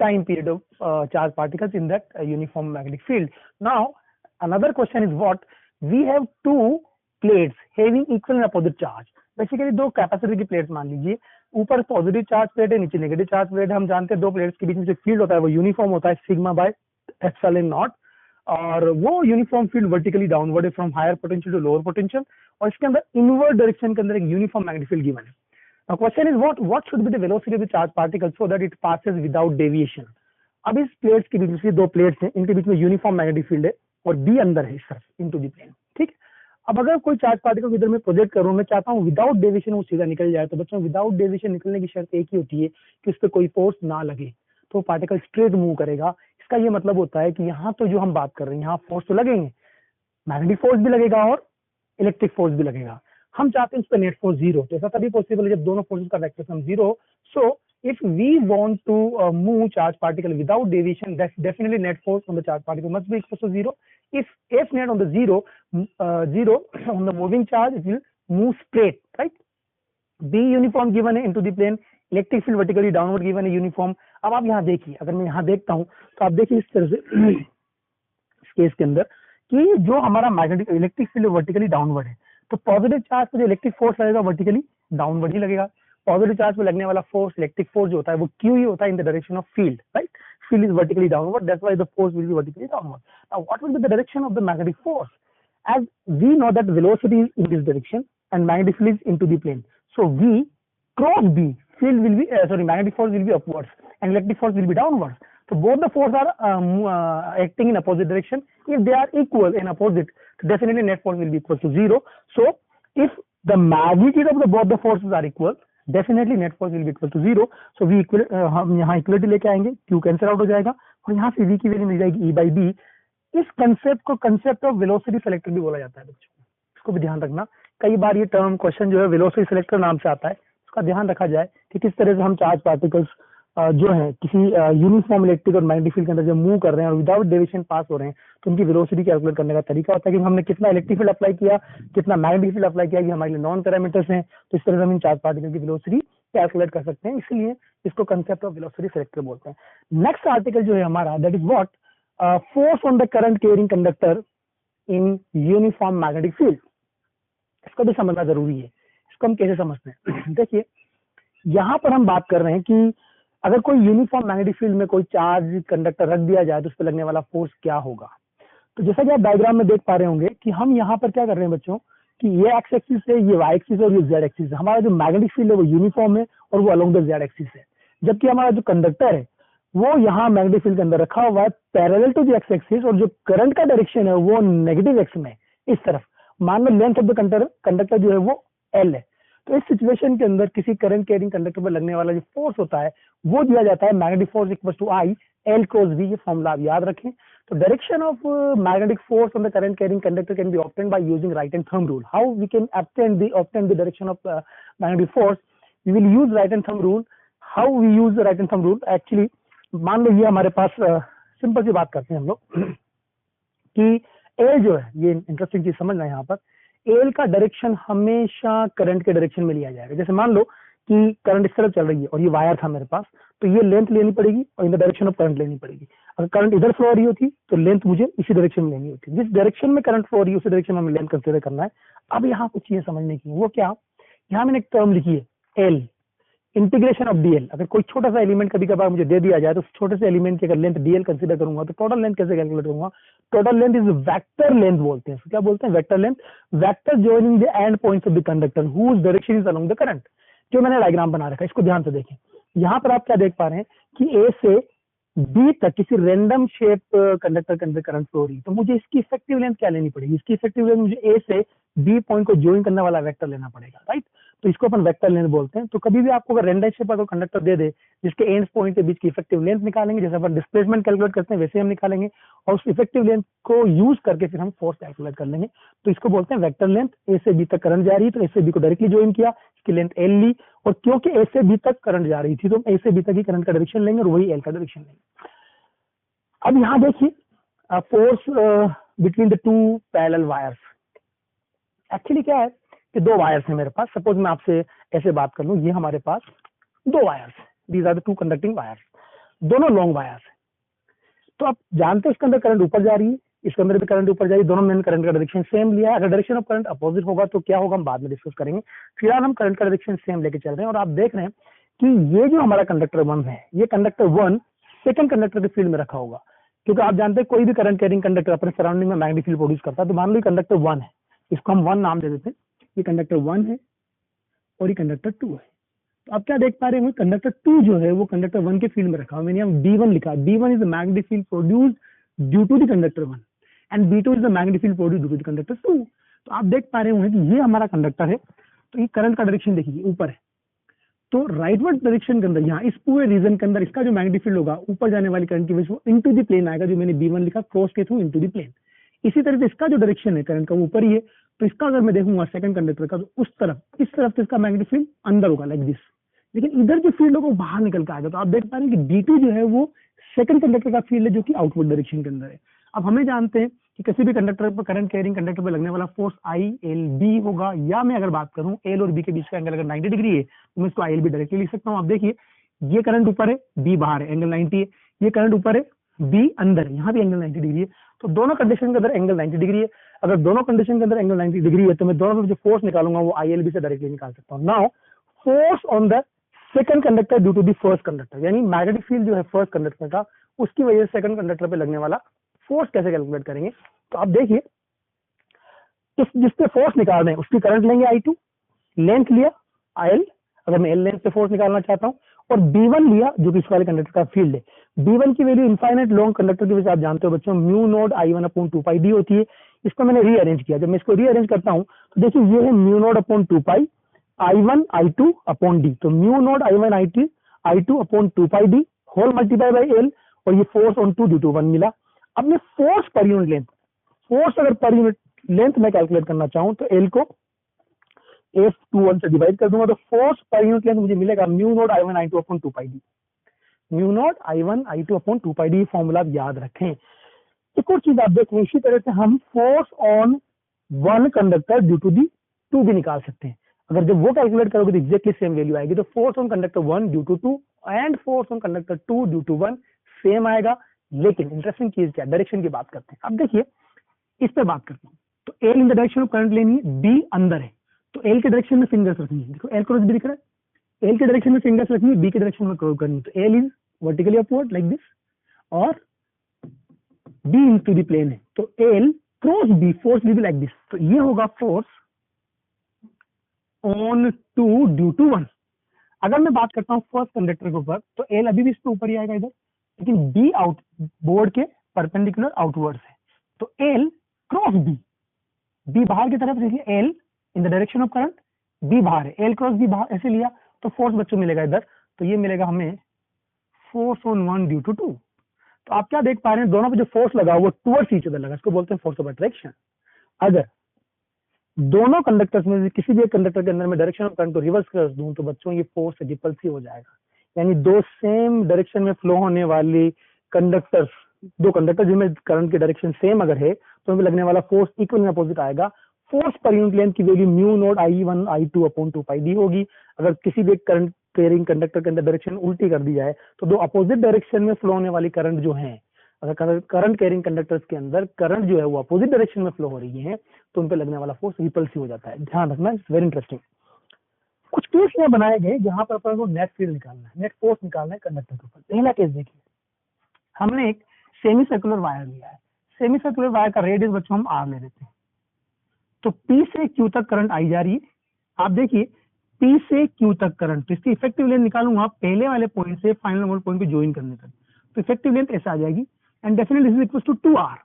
[SPEAKER 1] time period of charge particles in that uniform magnetic field. Now another question is what we have two plates having equal and opposite charge. Basically दो capacitor की plates मान लीजिए, ऊपर positive charge plate है, नीचे negative charge plate है। हम जानते हैं दो प्लेट्स के बीच में जो फील्ड होता है वो यूनिफॉर्म होता है सिग्मा बाय एप्सिलॉन नॉट, और वो यूनिफॉर्म फील्ड वर्टिकली डाउनवर्ड है from higher potential to lower potential, और इसके अंदर इनवर्ड डायरेक्शन के अंदर एक यूनिफॉर्म मैग्नेटिक फील्ड गिवन है। Now question is what should be the velocity of the charge particle so that it passes without deviation. अब इस प्लेट्स के बीच में दो प्लेट्स हैं, इनके बीच में यूनिफॉर्म मैग्नेटिक फील्ड है और बी अंदर है इस तरफ इनटू द प्लेन, ठीक। अब अगर कोई चार्ज पार्टिकल इधर में प्रोजेक्ट करूं, मैं चाहता हूं विदाउट डेविएशन वो सीधा निकल जाए, तो बच्चों विदाउट डेविएशन निकलने की शर्त एक ही होती है कि उस पर कोई फोर्स ना लगे, तो पार्टिकल स्ट्रेट मूव करेगा। इसका ये मतलब होता है कि यहाँ तो जो हम बात कर रहे हैं यहाँ फोर्स तो लगेंगे, मैग्नेटिक फोर्स भी लगेगा और इलेक्ट्रिक फोर्स भी लगेगा। हम चाहते हैं उस पर नेट फोर्स जीरो, तो ऐसा तभी पॉसिबल है जब दोनों फोर्सेस का vector sum zero. So if we want to move charge particle without deviation, that's definitely net force on the charge particle must be equal to zero. If F net on the zero on the moving charge, it will move straight, right? B uniform given है into the plane, electric field vertically downward given है uniform। अब आप यहाँ देखिए, अगर मैं यहाँ देखता हूँ तो आप देखिए इस तरह से इस केस के अंदर कि जो हमारा magnetic electric field vertically downward है, तो पॉजिटिव चार्ज पे जो इलेक्ट्रिक फोर्स लगेगा वर्टिकली डाउनवर्ड ही लगेगा। पॉजिटिव चार्ज पे लगने वाला फोर्स इलेक्ट्रिक फोर्स जो होता है वो क्यू ही होता है इन the direction of field, right. Field is vertically downward, that's why the force will be vertically downward. Now what will be the direction of the magnetic force? as we know that velocity is in this direction and magnetic field is into the plane, so V cross B field will be magnetic force will be upwards and electric force will be downwards. So both the forces are acting in opposite direction. If they are equal in opposite, definitely net force will be equal to zero. So if the magnitude of the both the forces are equal, definitely net force will be equal to zero. So V equal हम यहाँ equality लेके आएंगे, Q cancel out हो जाएगा और यहाँ से V की वैल्यू मिल जाएगी E by B। इस कंसेप्ट को कंसेप्ट ऑफ वेलोसिटी सेलेक्टर भी बोला जाता है बच्चों, इसको भी ध्यान रखना। कई बार ये टर्म क्वेश्चन जो है वेलोसिटी सेलेक्टर नाम से आता है, इसका ध्यान रखा जाए कि किस तरह से हम चार्ज पार्टिकल्स जो है किसी यूनिफॉर्म इलेक्ट्रिक और मैग्नेटिक फील्ड के अंदर जब मूव कर रहे हैं और विदाउट डेविएशन पास हो रहे हैं, तो उनकी वेलोसिटी कैलकुलेट करने का तरीका होता है कि हमने कितना इलेक्ट्रिक फील्ड अप्लाई किया, कितना मैग्नेटिक फील्ड अप्लाई किया, ये हमारे लिए नॉन पैरामीटर्स हैं। तो इस तरह से हम इन चार्ज पार्टिकल की वेलोसिटी कैलकुलेट कर सकते हैं, इसलिए इसको कंसेप्ट ऑफ वेलोसिटी सेलेक्टर बोलते हैं। नेक्स्ट आर्टिकल जो है हमारा, that is what force on the current carrying conductor in uniform magnetic field. इसको भी समझना जरूरी है। इसको हम कैसे समझते हैं? देखिए यहाँ पर हम बात कर रहे हैं कि अगर कोई यूनिफॉर्म मैग्नेटिक फील्ड में कोई चार्ज कंडक्टर रख दिया जाए तो उस पर लगने वाला फोर्स क्या होगा। तो जैसा कि आप डायग्राम में देख पा रहे होंगे कि हम यहाँ पर क्या कर रहे हैं बच्चों कि ये एक्स एक्सिस है, ये वाई एक्सिस है और ये जेड एक्सिस है। हमारा जो मैग्नेटिक फील्ड है वो यूनिफॉर्म है और वो अलोंग द जेड एक्सिस है, जबकि हमारा जो कंडक्टर है वो यहाँ मैग्नेटिक फील्ड के अंदर रखा हुआ है parallel to the x axis, और जो करंट का डायरेक्शन है वो नेगेटिव एक्स में इस तरफ। मान लो लेंथ ऑफ द कंडक्टर जो है वो एल है, तो इस सिचुएशन के अंदर किसी करंट कैरिंग कंडक्टर पर लगने वाला जो फोर्स होता है वो दिया जाता है magnetic force equal to I L cross v. ये फॉर्मूला आप याद रखें। तो direction of magnetic force on the current carrying conductor can be obtained by using right hand thumb rule. How we can obtain the direction of magnetic force? We will use right hand thumb rule. How we use the right hand thumb rule? Actually मान लो ये हमारे पास simple सी बात करते हैं हम लोग कि एल जो है, ये इंटरेस्टिंग चीज समझना है यहाँ पर, एल का डायरेक्शन हमेशा करंट के डायरेक्शन में लिया जाएगा। जैसे मान लो कि करंट इस तरफ चल रही है और ये वायर था मेरे पास, तो ये लेंथ लेनी पड़ेगी और इन द डायरेक्शन ऑफ करंट लेनी पड़ेगी। अगर करंट इधर फ्लो हो रही होती तो लेंथ मुझे इसी डायरेक्शन में लेनी होती। जिस डायरेक्शन में करंट फ्लो हो रही है उसी डायरेक्शन में हमें लेंथ कंसीडर करना है। अब यहाँ कुछ चीजें समझने की, वो क्या, यहाँ मैंने एक टर्म लिखी है एल, इंटीग्रेशन ऑफ डीएल। अगर कोई छोटा सा एलिमेंट कभी कभार मुझे दे दिया जाए तो उस छोटे से एलिमेंट की अगर लेंथ डीएल कंसीडर करूंगा तो टोटल लेंथ कैसे कैलकुलेट करूंगा? Total length is vector length बोलते हैं। क्या बोलते हैं? Vector length. Vector joining the end points of the conductor whose direction is along the current. जो मैंने डायग्राम बना रखा है इसको ध्यान से देखें। यहाँ पर आप क्या देख पा रहे हैं कि ए से बी तक किसी रैंडम शेप कंडक्टर के अंदर करंट फ्लो हो रही है, तो मुझे इसकी इफेक्टिव लेंथ क्या लेनी पड़ेगी? इसकी इफेक्टिव लेंथ मुझे ए से बी पॉइंट को ज्वाइन करने वाला वेक्टर लेना पड़ेगा, राइट। तो इसको अपन वेक्टर लेंथ बोलते हैं। तो कभी भी आपको अगर रैंडम शेप का कंडक्टर दे दे जिसके एंड पॉइंट के बीच की इफेक्टिव लेंथ निकालेंगे, जैसे अपन डिस्प्लेसमेंट कैलकुलेट करते हैं वैसे हम निकालेंगे और उस इफेक्टिव लेंथ को यूज करके फिर हम फोर्स कैलकुलेट कर लेंगे। तो इसको बोलते हैं वेक्टर लेंथ। ए से बी तक करंट जा रही है तो ए से बी को डायरेक्टली ज्वाइन किया, इसकी लेंथ एल ली, और क्योंकि ए से बी तक करंट जा रही थी तो हम ए से बी तक ही करंट का डायरेक्शन लेंगे और वही एल का डायरेक्शन लेंगे। अब यहाँ देखिए force between the to parallel wires. Actually क्या है कि दो वायर्स हैं मेरे पास। सपोज मैं आपसे ऐसे बात कर लूं, ये हमारे पास दो wires, these are the two conducting wires. दोनों लॉन्ग वायर्स है। तो आप जानते हैं इसके अंदर करंट ऊपर जा रही है, इसके अंदर भी करंट ऊपर जा रही है, दोनों में करंट का डायरेक्शन सेम लिया है। अगर डायरेक्शन ऑफ करंट अपोजिट होगा तो क्या होगा हम बाद में डिस्कस करेंगे। फिलहाल हम करंट का डायरेक्शन सेम लेके चल रहे हैं और आप देख रहे हैं कि ये जो हमारा कंडक्टर 1 है, ये कंडक्टर 1 सेकंड कंडक्टर के फील्ड में रखा होगा, क्योंकि आप जानते हैं कोई भी करंट कैरिंग कंडक्टर अपने सराउंडिंग में मैग्नेटिक फील्ड प्रोड्यूस करता है। तो मान लो कंडक्टर 1 है, इसको हम 1 नाम दे देते हैं। ये कंडक्टर 1 है और ये कंडक्टर 2 है। तो आप क्या देख पा रहे हैं, कंडक्टर 2 जो है वो कंडक्टर 1 के फील्ड में रखा हुआ, मैंने हम D1 लिखा। D1 is the magnetic field produced due to the conductor 1 and B2 is the magnetic field produced due to the conductor 2। तो आप देख पा रहे होंगे कि ये हमारा कंडक्टर है, तो ये करंट का डायरेक्शन देखिए ऊपर है, तो राइटवर्ड डायरेक्शन के अंदर यहाँ इस पूरे रीजन के अंदर इसका जो मैग्नेटिक फील्ड होगा ऊपर जाने वाली करंट की वजह से इनटू द प्लेन आएगा, जो मैंने B1 लिखा क्रॉस के थ्रू इनटू द प्लेन। इसी तरह से इसका जो डायरेक्शन है करंट का वो ऊपर ही है, तो इसका अगर मैं देखूंगा सेकंड कंडक्टर का, तो उस तरफ इस तरफ से इसका मैग्नेटिक फील्ड अंदर होगा लाइक दिस, लेकिन इधर जो फील्ड होगा वो बाहर निकल के आएगा। तो आप देख पा रहे हैं कि D2 जो है वो सेकंड कंडक्टर का फील्ड है जो कि आउटवर्ड डायरेक्शन के अंदर है। अब हमें जानते हैं कि किसी भी कंडक्टर पर करंट कैरिंग कंडक्टर पर लगने वाला फोर्स ILB होगा, या मैं अगर बात करूं L और B के बीच का एंगल अगर 90 डिग्री है तो मैं इसको ILB डायरेक्टली लिख सकता हूं। आप देखिए ये करंट ऊपर है, B बाहर है, एंगल 90 है, ये करंट ऊपर है, B अंदर है, यहाँ भी एंगल 90 डिग्री है। तो दोनों कंडीशन के अंदर एंगल 90 डिग्री है। अगर दोनों कंडीशन के अंदर एंगल 90 डिग्री है तो मैं दोनों में जो फोर्स निकालूंगा वो ILB से डायरेक्टली निकाल सकता हूँ। Now force on the second conductor due to the first conductor, यानी मैग्नेटिक फील्ड जो है फर्स्ट कंडक्टर का, उसकी वजह से सेकंड कंडक्टर पे लगने वाला फोर्स कैसे कैलकुलेट करेंगे। तो आप देखिए जिस पे फोर्स निकाल रहे हैं उसकी करंट लेंगे I2, लेंथ लिया IL, अगर मैं L लेंथ पे फोर्स निकालना चाहता हूँ, और B1 लिया जो कि इस वाले कंडक्टर का फील्ड है। B1 की वैल्यू इनफाइनाइट लॉन्ग कंडक्टर की वजह से आप जानते हो बच्चों mu naught I1 upon 2 pi D होती है। इसको मैंने रीअरेंज किया, जब मैं इसको रीअरेंज करता हूँ तो देखिए ये है mu naught upon 2 pi I1 I2 upon D, तो mu naught I1 I2 upon 2 pi D whole multiply by L, और ये फोर्स ऑन 2 ड्यू टू 1 मिला। अब मैं force per unit length, force अगर पर यूनिट लेंथ में calculate करना चाहूं तो L को F21 से डिवाइड कर दूंगा, तो फोर्स पर यूनिट लेंथ मुझे मिलेगा mu naught I1 I2 upon 2 pi D। Mu naught I1 I2 upon 2 pi D formula आप याद रखें। एक और चीज आप देखें, इसी तरह से हम force on one conductor due to the 2 भी निकाल सकते हैं। अगर जब वो कैलकुलेट करोगे तो एग्जैक्टली सेम वैल्यू आएगी। तो force on conductor 1 due to 2 and force on conductor 2 due to 1 same आएगा। लेकिन इंटरेस्टिंग चीज क्या, डायरेक्शन की बात करते हैं। अब देखिए इस पे बात करता हूँ, तो L in the direction of current लेनी है, B अंदर है, तो L के डायरेक्शन में फिंगर्स रखनी है। देखो L क्रॉस B दिख रहा है, L के डायरेक्शन में फिंगर्स रखनी है, B के डायरेक्शन में कर्व करनी है। तो L is vertically upward like this और B इनटू द प्लेन है, तो L क्रॉस B फोर्स भी लाइक दिस, तो ये होगा फोर्स ऑन 2 ड्यू टू 1। अगर मैं बात करता हूँ फर्स्ट कंडक्टर के ऊपर तो L अभी भी इसके ऊपर ही आएगा इधर, लेकिन B आउट बोर्ड के परपेंडिकुलर आउटवर्ड है, तो L क्रॉस B बाहर की तरफ, देखिए L in the direction of current, B बाहर है, L क्रॉस B बाहर ऐसे लिया तो फोर्स बच्चों मिलेगा इधर, तो ये मिलेगा हमें फोर्स ऑन 1 ड्यू टू 2। तो आप क्या देख पा रहे हैं, दोनों पे जो फोर्स लगा वो टुवर्ड्स ईच अदर लगा, इसको बोलते हैं फोर्स ऑफ अट्रैक्शन। अगर दोनों कंडक्टर्स में से किसी भी एक कंडक्टर के अंदर में डायरेक्शन ऑफ करंट को रिवर्स कर दूं तो बच्चों ये फोर्स रिपल्सिव हो जाएगा, यानी दो सेम डायरेक्शन में फ्लो होने वाली कंडक्टर्स, दो कंडक्टर जिनमें करंट की डायरेक्शन सेम अगर है तो उनमें लगने वाला फोर्स इक्वल इन अपोजिट आएगा। फोर्स पर यूनिट लेंथ की value mu naught I1 I2 upon 2 pi D होगी। अगर किसी भी करंट कैरिंग कंडक्टर के अंदर डायरेक्शन उल्टी कर दी जाए तो दो अपोजिट डायरेक्शन में फ्लो होने वाली करंट जो है, अगर करंट कैरिंग कंडक्टर्स के अंदर करंट जो है वो अपोजिट डायरेक्शन में फ्लो हो रही है तो उन पे लगने वाला फोर्स रिपल्सिव हो जाता है। ध्यान रखना, इट्स वेरी इंटरेस्टिंग। कुछ केस यहाँ बनाए गए जहां पर अपन को नेट फील्ड निकालना है, नेट फोर्स निकालना है कंडक्टर के ऊपर। पहला केस देखिए, हमने एक सेमी सर्कुलर वायर लिया है, सेमी सर्कुलर वायर का रेडियस बच्चों हम R ले लेते हैं, तो P से Q तक करंट आई जा रही है। आप देखिए P से Q तक करंट, तो इसकी इफेक्टिव लेंथ निकालूंगा पहले वाले पॉइंट से फाइनल पॉइंट पे ज्वाइन करने तक, तो इफेक्टिव लेंथ ऐसा आ जाएगी and definitely this is equal to 2R।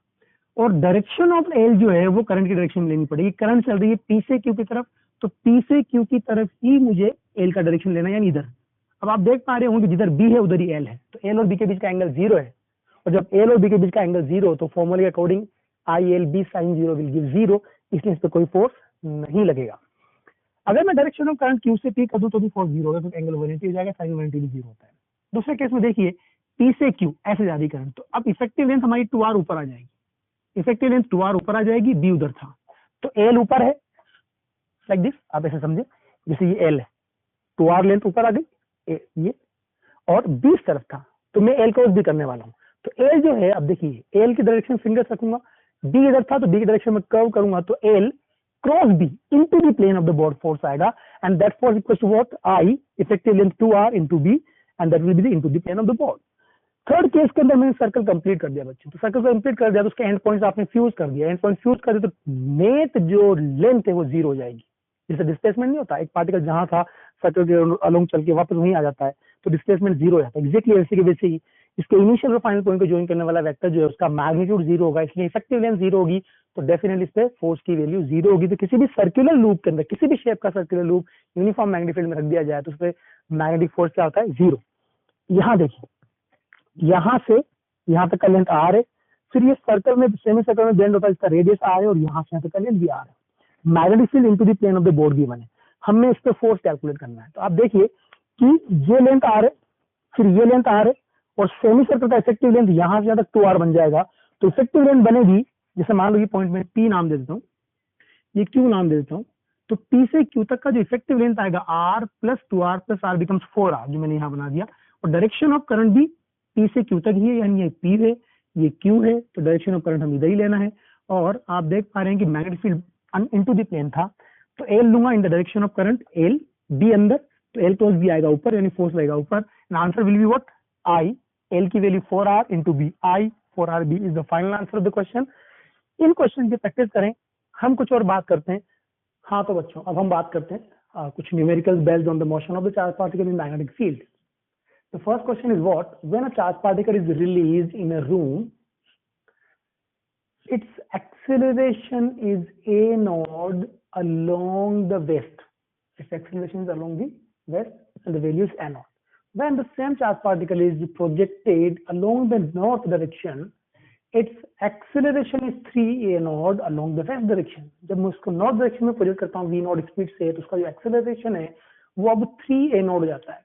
[SPEAKER 1] और डायरेक्शन ऑफ L जो है वो करंट की डायरेक्शन में लेनी पड़ेगी। करंट चल रही है P से Q की तरफ, तो P से Q की तरफ ही मुझे L का डायरेक्शन लेना है, यानी इधर। अब आप देख पा रहे होंगे जिधर B है उधर ही L है, तो L और B के बीच का एंगल 0 है, और जब L और B के बीच का एंगल 0 तो फॉर्मूले के according ILB sin 0 will give 0, इसलिए इस पर कोई फोर्स नहीं लगेगा। अगर मैं डायरेक्शन ऑफ करंट Q से P कर दूं तो भी फोर्स 0 होगा, तो एंगल 180 हो जाएगा, sin 180 भी 0 होता है। दूसरे केस में देखिए P से Q ऐसे जा रही करंट, तो अब इफेक्टिव लेंथ हमारी 2R ऊपर आ जाएगी, इफेक्टिव लेंथ 2R ऊपर आ जाएगी, B उधर था, तो L ऊपर है लाइक दिस, आप ऐसे समझे जैसे ये L है, 2R लेंथ ऊपर आ गई ये, और B इस तरफ था, तो मैं एल क्रॉस बी करने वाला हूँ। तो एल जो है, अब देखिए एल की डायरेक्शन फिंगर्स रखूंगा, बी इधर था तो बी की डायरेक्शन में कर्व करूंगा, तो l cross B into the plane of the board force आएगा, and that force equal to what, I effective length 2r into B, and that will be the into the plane of the board. Third case के अंदर मैंने circle complete कर दिया बच्चों, तो circle complete कर दिया तो उसके एंड पॉइंट्स आपने फ्यूज कर दिया, एंड पॉइंट फ्यूज कर दिया तो नेट जो लेंथ है वो जीरो हो जाएगी। जैसे डिस्प्लेसमेंट नहीं होता, एक पार्टिकल जहां था सर्कल के अलोंग चल के वापस वहीं आ जाता है, तो डिस्प्लेसमेंट जीरो हो जाता है। एक्जेक्टली ऐसे के वैसे ही इसके इनिशियल और फाइनल पॉइंट को ज्वाइन करने वाला वेक्टर जो है उसका मैग्नीट्यूड जीरो होगा, इसलिए इफेक्टिव लेंथ जीरो होगी, तो डेफिनेटली इस पे फोर्स की वैल्यू जीरो होगी। तो किसी भी सर्कुलर लूप के अंदर, किसी भी शेप का circular loop uniform magnetic field में रख दिया जाए तो उस पर मैग्नेटिक फोर्स क्या होता है, जीरो। यहाँ देखिए, यहाँ से यहाँ तक का लेंथ आर है, फिर ये सर्कल में सेमी सर्कल में बेंड होता है, इसका रेडियस आर है, और यहाँ से यहाँ तक का लेंथ भी आर है। Magnetic field into the plane of the board given है, हमें इस पे फोर्स कैलकुलेट करना है। तो आप देखिए कि ये लेंथ आर है, फिर ये लेंथ आर है, और सेमी सर्कल का इफेक्टिव लेंथ यहाँ से यहाँ तक 2r बन जाएगा। तो इफेक्टिव लेंथ बनेगी, जैसे मान लो ये पॉइंट में P नाम दे देता हूँ, ये Q नाम दे देता हूँ, तो P से Q तक का जो इफेक्टिव लेंथ आएगा r plus 2r plus r becomes 4r, जो मैंने यहाँ बना दिया। और डायरेक्शन ऑफ करंट भी P से Q तक ही है, यानी ये P है, ये Q है, तो डायरेक्शन ऑफ करंट हम इधर ही लेना है। और आप देख पा रहे हैं कि magnetic field into the plane था, तो L लूंगा in the direction of current, L B अंदर, तो L क्रॉस B आएगा ऊपर, यानी फोर्स लगेगा ऊपर, and answer will be what, I, L की value 4r into B, I 4r B is the final answer of the question. In question की practice करें, हम कुछ और बात करते हैं। हाँ तो बच्चों, अब हम बात करते हैं कुछ numericals based on the motion of the charge particle in magnetic field. The first question is what? When a charged particle is released in a room, its acceleration is a node along the west. Its acceleration is along the west, and the value is a node. When the same charged particle is projected along the north direction, its acceleration is 3a node along the west direction. जब मैं उसको north direction में project करता हूँ v not speed से, तो उसका जो एक्सेलरेशन है वो अब 3a नोड हो जाता है।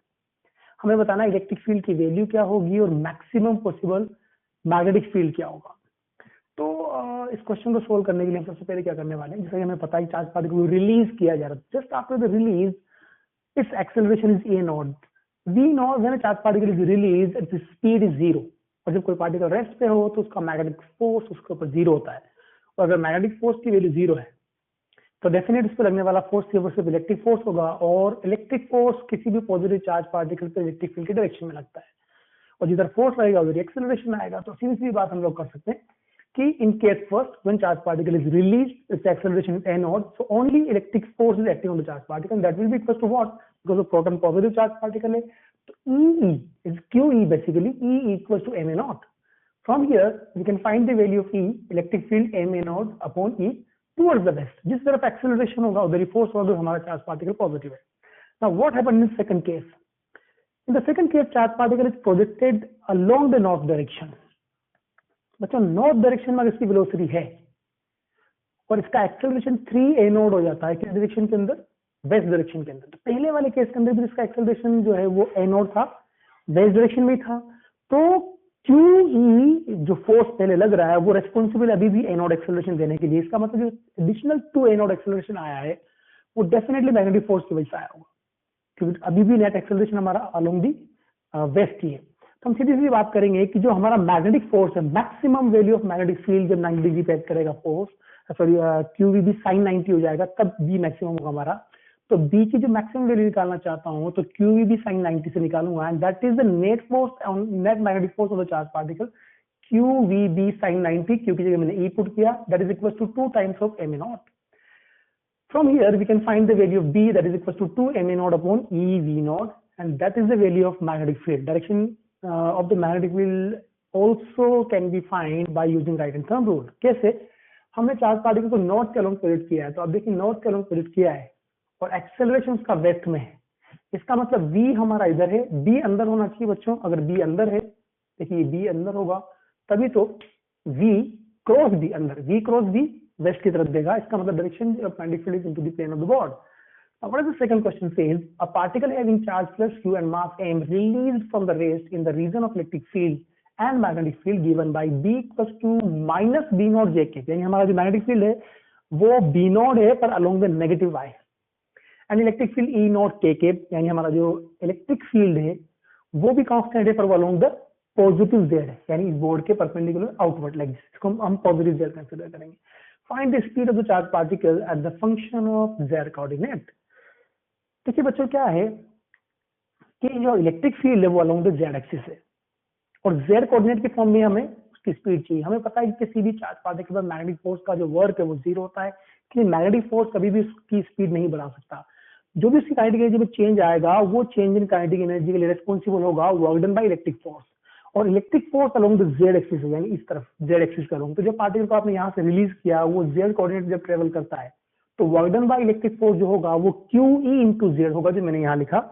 [SPEAKER 1] हमें बताना है इलेक्ट्रिक फील्ड की वैल्यू क्या होगी और मैक्सिमम पॉसिबल मैग्नेटिक फील्ड क्या होगा। तो इस क्वेश्चन को सोल्व करने के लिए हम सबसे पहले क्या करने वाले हैं, जैसे कि हमें पता है चार्ज पार्टिकल को रिलीज किया जा रहा है, just after the release its acceleration is a not, v not. When a charge particle is release its speed is zero, और जब कोई पार्टिकल रेस्ट पे हो तो उसका मैग्नेटिक फोर्स उसके ऊपर जीरो होता है, और अगर मैग्नेटिक फोर्स की वैल्यू जीरो है तो डेफिनेट इस पर लगने वाला फोर्स सिर्फ इलेक्ट्रिक फोर्स होगा, और इलेक्ट्रिक फोर्स किसी भी पॉजिटिव चार्ज पार्टिकल पे इलेक्ट्रिक फील्ड के डायरेक्शन में लगता है, और जिधर फोर्स रहेगा उधर एक्सेलरेशन आएगा। तो सीधी सी बात हम लोग कर सकते हैं कि in case first when charge particle is release its acceleration is a naught, so only electric force is acting on the charge particle, that will be equal to what, because of proton positive charge particle है, तो E is QE basically, E equal to ma naught. From here we can find the value of E, electric field ma naught upon E towards the west। जिस तरफ acceleration होगा उधर ही force होगा, हमारा charge particle positive है। Now what happened in the second case? In the second case, charge particle is projected along the north direction। बच्चों north direction में इसकी वेलोसिटी है और इसका एक्सेलरेशन 3a नोड हो जाता है, किस डायरेक्शन के अंदर, वेस्ट डायरेक्शन के अंदर। तो पहले वाले केस के अंदर भी इसका एक्सेलरेशन जो है वो a नोड था, वेस्ट डायरेक्शन में था, तो QE जो फोर्स पहले लग रहा है वो रेस्पॉन्सिबल अभी भी a नोड एक्सेलरेशन देने के लिए। इसका मतलब जो एडिशनल 2a नोड एक्सेलरेशन आया है वो डेफिनेटली मैग्नेटिक फोर्स की वजह से आया होगा, क्योंकि अभी भी नेट एक्सेलरेशन हमारा अलोंग दी वेस्ट ही है। तो हम सीधी सी बात करेंगे कि जो हमारा मैग्नेटिक फोर्स है, maximum value of magnetic field जब 90 डिग्री पे एक्ट करेगा फोर्स, सॉरी QV भी sin 90 हो जाएगा, तब B मैक्सिमम होगा हमारा। तो B की जो मैक्सिमम वैल्यू निकालना चाहता हूं तो QV भी sin 90 से निकालूंगा, and that is the net force on net magnetic force of the charge particle, QVB sin 90, Q की जगह मैंने E पुट किया, that is equal to 2 times of ma naught. From here we can find the value of B, that is equal to 2 ma naught upon E V naught, and that is the value of magnetic field. Direction of the magnetic field also can be found by using right hand thumb rule। कैसे? हमने charge particle को north के along project किया है, तो अब देखिए north के अलोंग प्रोजेक्ट किया है और एक्सेलरेशन उसका वेस्ट में है, इसका मतलब V हमारा इधर है, B अंदर होना चाहिए बच्चों। अगर B अंदर है, देखिए B अंदर होगा तभी तो V क्रॉस B अंदर, V क्रॉस B वेस्ट की तरफ देगा, इसका मतलब direction of magnetic field is into the plane of the board. Now what is the second question says, a particle having charge plus q and mass m released from the rest in the region of electric field and magnetic field given by B equals to minus B naught j k, यानी हमारा जो magnetic field है वो B not है पर along the negative y, and electric field E not k के, यानी हमारा जो इलेक्ट्रिक फील्ड है वो भी कांस्टेंट है पर वो along the पॉजिटिव जेड है, यानी इस बोर्ड के परपेंडिकुलर आउटवर्ड लाइक दिस, इसको हम पॉजिटिव जेड कंसीडर करेंगे। Find the speed of the charge particle at the function of Z coordinate. देखिए बच्चों क्या है कि जो इलेक्ट्रिक फील्ड है वो अलोंग द जेड एक्सिस है, और जेड कोऑर्डिनेट के फॉर्म में हमें उसकी स्पीड चाहिए। हमें पता है कि किसी भी चार्ज पार्टिकल पर मैग्नेटिक फोर्स का जो वर्क है वो जीरो होता है, कि मैग्नेटिक फोर्स कभी भी उसकी स्पीड नहीं बढ़ा सकता। जो भी उसकी काइनेटिक एनर्जी में चेंज आएगा वो चेंज इन काइनेटिक एनर्जी के लिए रिस्पॉन्सिबल होगा work done by electric force, और electric force along the z axis है, यानी इस तरफ जेड एक्सिस का अलोंग। तो जो पार्टिकल को आपने यहाँ से रिलीज किया वो जेड कोऑर्डिनेट जब ट्रेवल करता है तो work done by electric force जो होगा वो QE into Z होगा, जो मैंने यहाँ लिखा।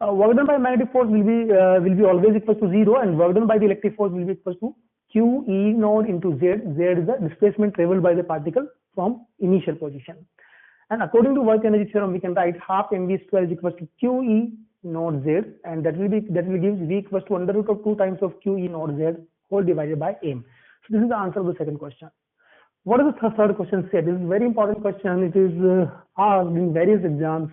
[SPEAKER 1] Work done by magnetic force will be always equal to 0, and work done by the electric force will be equal to QE naught into Z. Z is the displacement traveled by the particle from initial position. And according to work energy theorem, we can write half mv square is equal to QE naught Z, and that will give V equals to under root of 2 times of QE naught Z whole divided by m. So this is the answer of the second question. What is the third question said? This is a very important question. It is asked in various exams.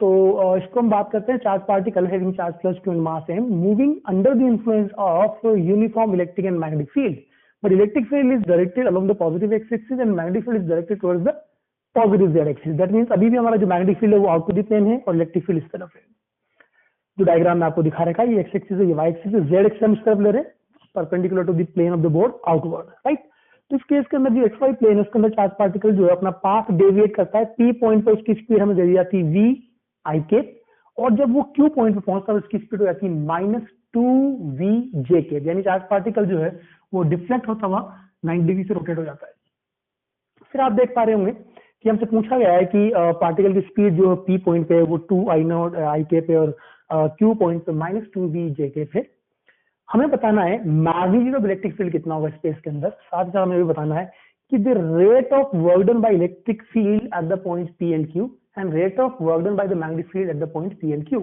[SPEAKER 1] तो इसको हम बात करते हैं charge particle having charge plus q in mass m moving under the influence of uniform electric and magnetic field, but electric field is directed along the positive x axis and magnetic field is directed towards the positive Z axis. That means अभी भी हमारा जो magnetic field है वो out to the plane है और electric field इस तरफ है। जो डायग्राम में आपको दिखा रखा है ये एक्स एक्सिस है, ये वाई एक्सिस है, जेड एक्सिस हम इस तरफ ले रहे हैं perpendicular to the plane of the board outward, right. तो इस केस के अंदर जो एक्स वाई प्लेन है उसके अंदर चार्ज पार्टिकल जो है अपना पाथ डेविएट करता है, पी पॉइंट पर उसकी स्पीड हमें दे दी जाती है वी आई के, और जब वो क्यू पॉइंट पे पहुंचता है उसकी स्पीड हो जाती है -2v/j, यानी चार्ज पार्टिकल जो है वो डिफ्लेक्ट होता हुआ 90 डिग्री से रोटेट हो जाता है। फिर आप देख पा रहे होंगे कि हमसे पूछा गया है कि पार्टिकल की स्पीड जो पी पॉइंट पे है वो 2I0 IK पे और क्यू पॉइंट पे -2v/j पे। हमें बताना है मैग्नीट्यूड ऑफ इलेक्ट्रिक फील्ड कितना होगा स्पेस के अंदर, साथ ही साथ हमें भी बताना है कि the rate of work done by electric field at the point P and Q and rate of work done by the magnetic field at the point P and Q।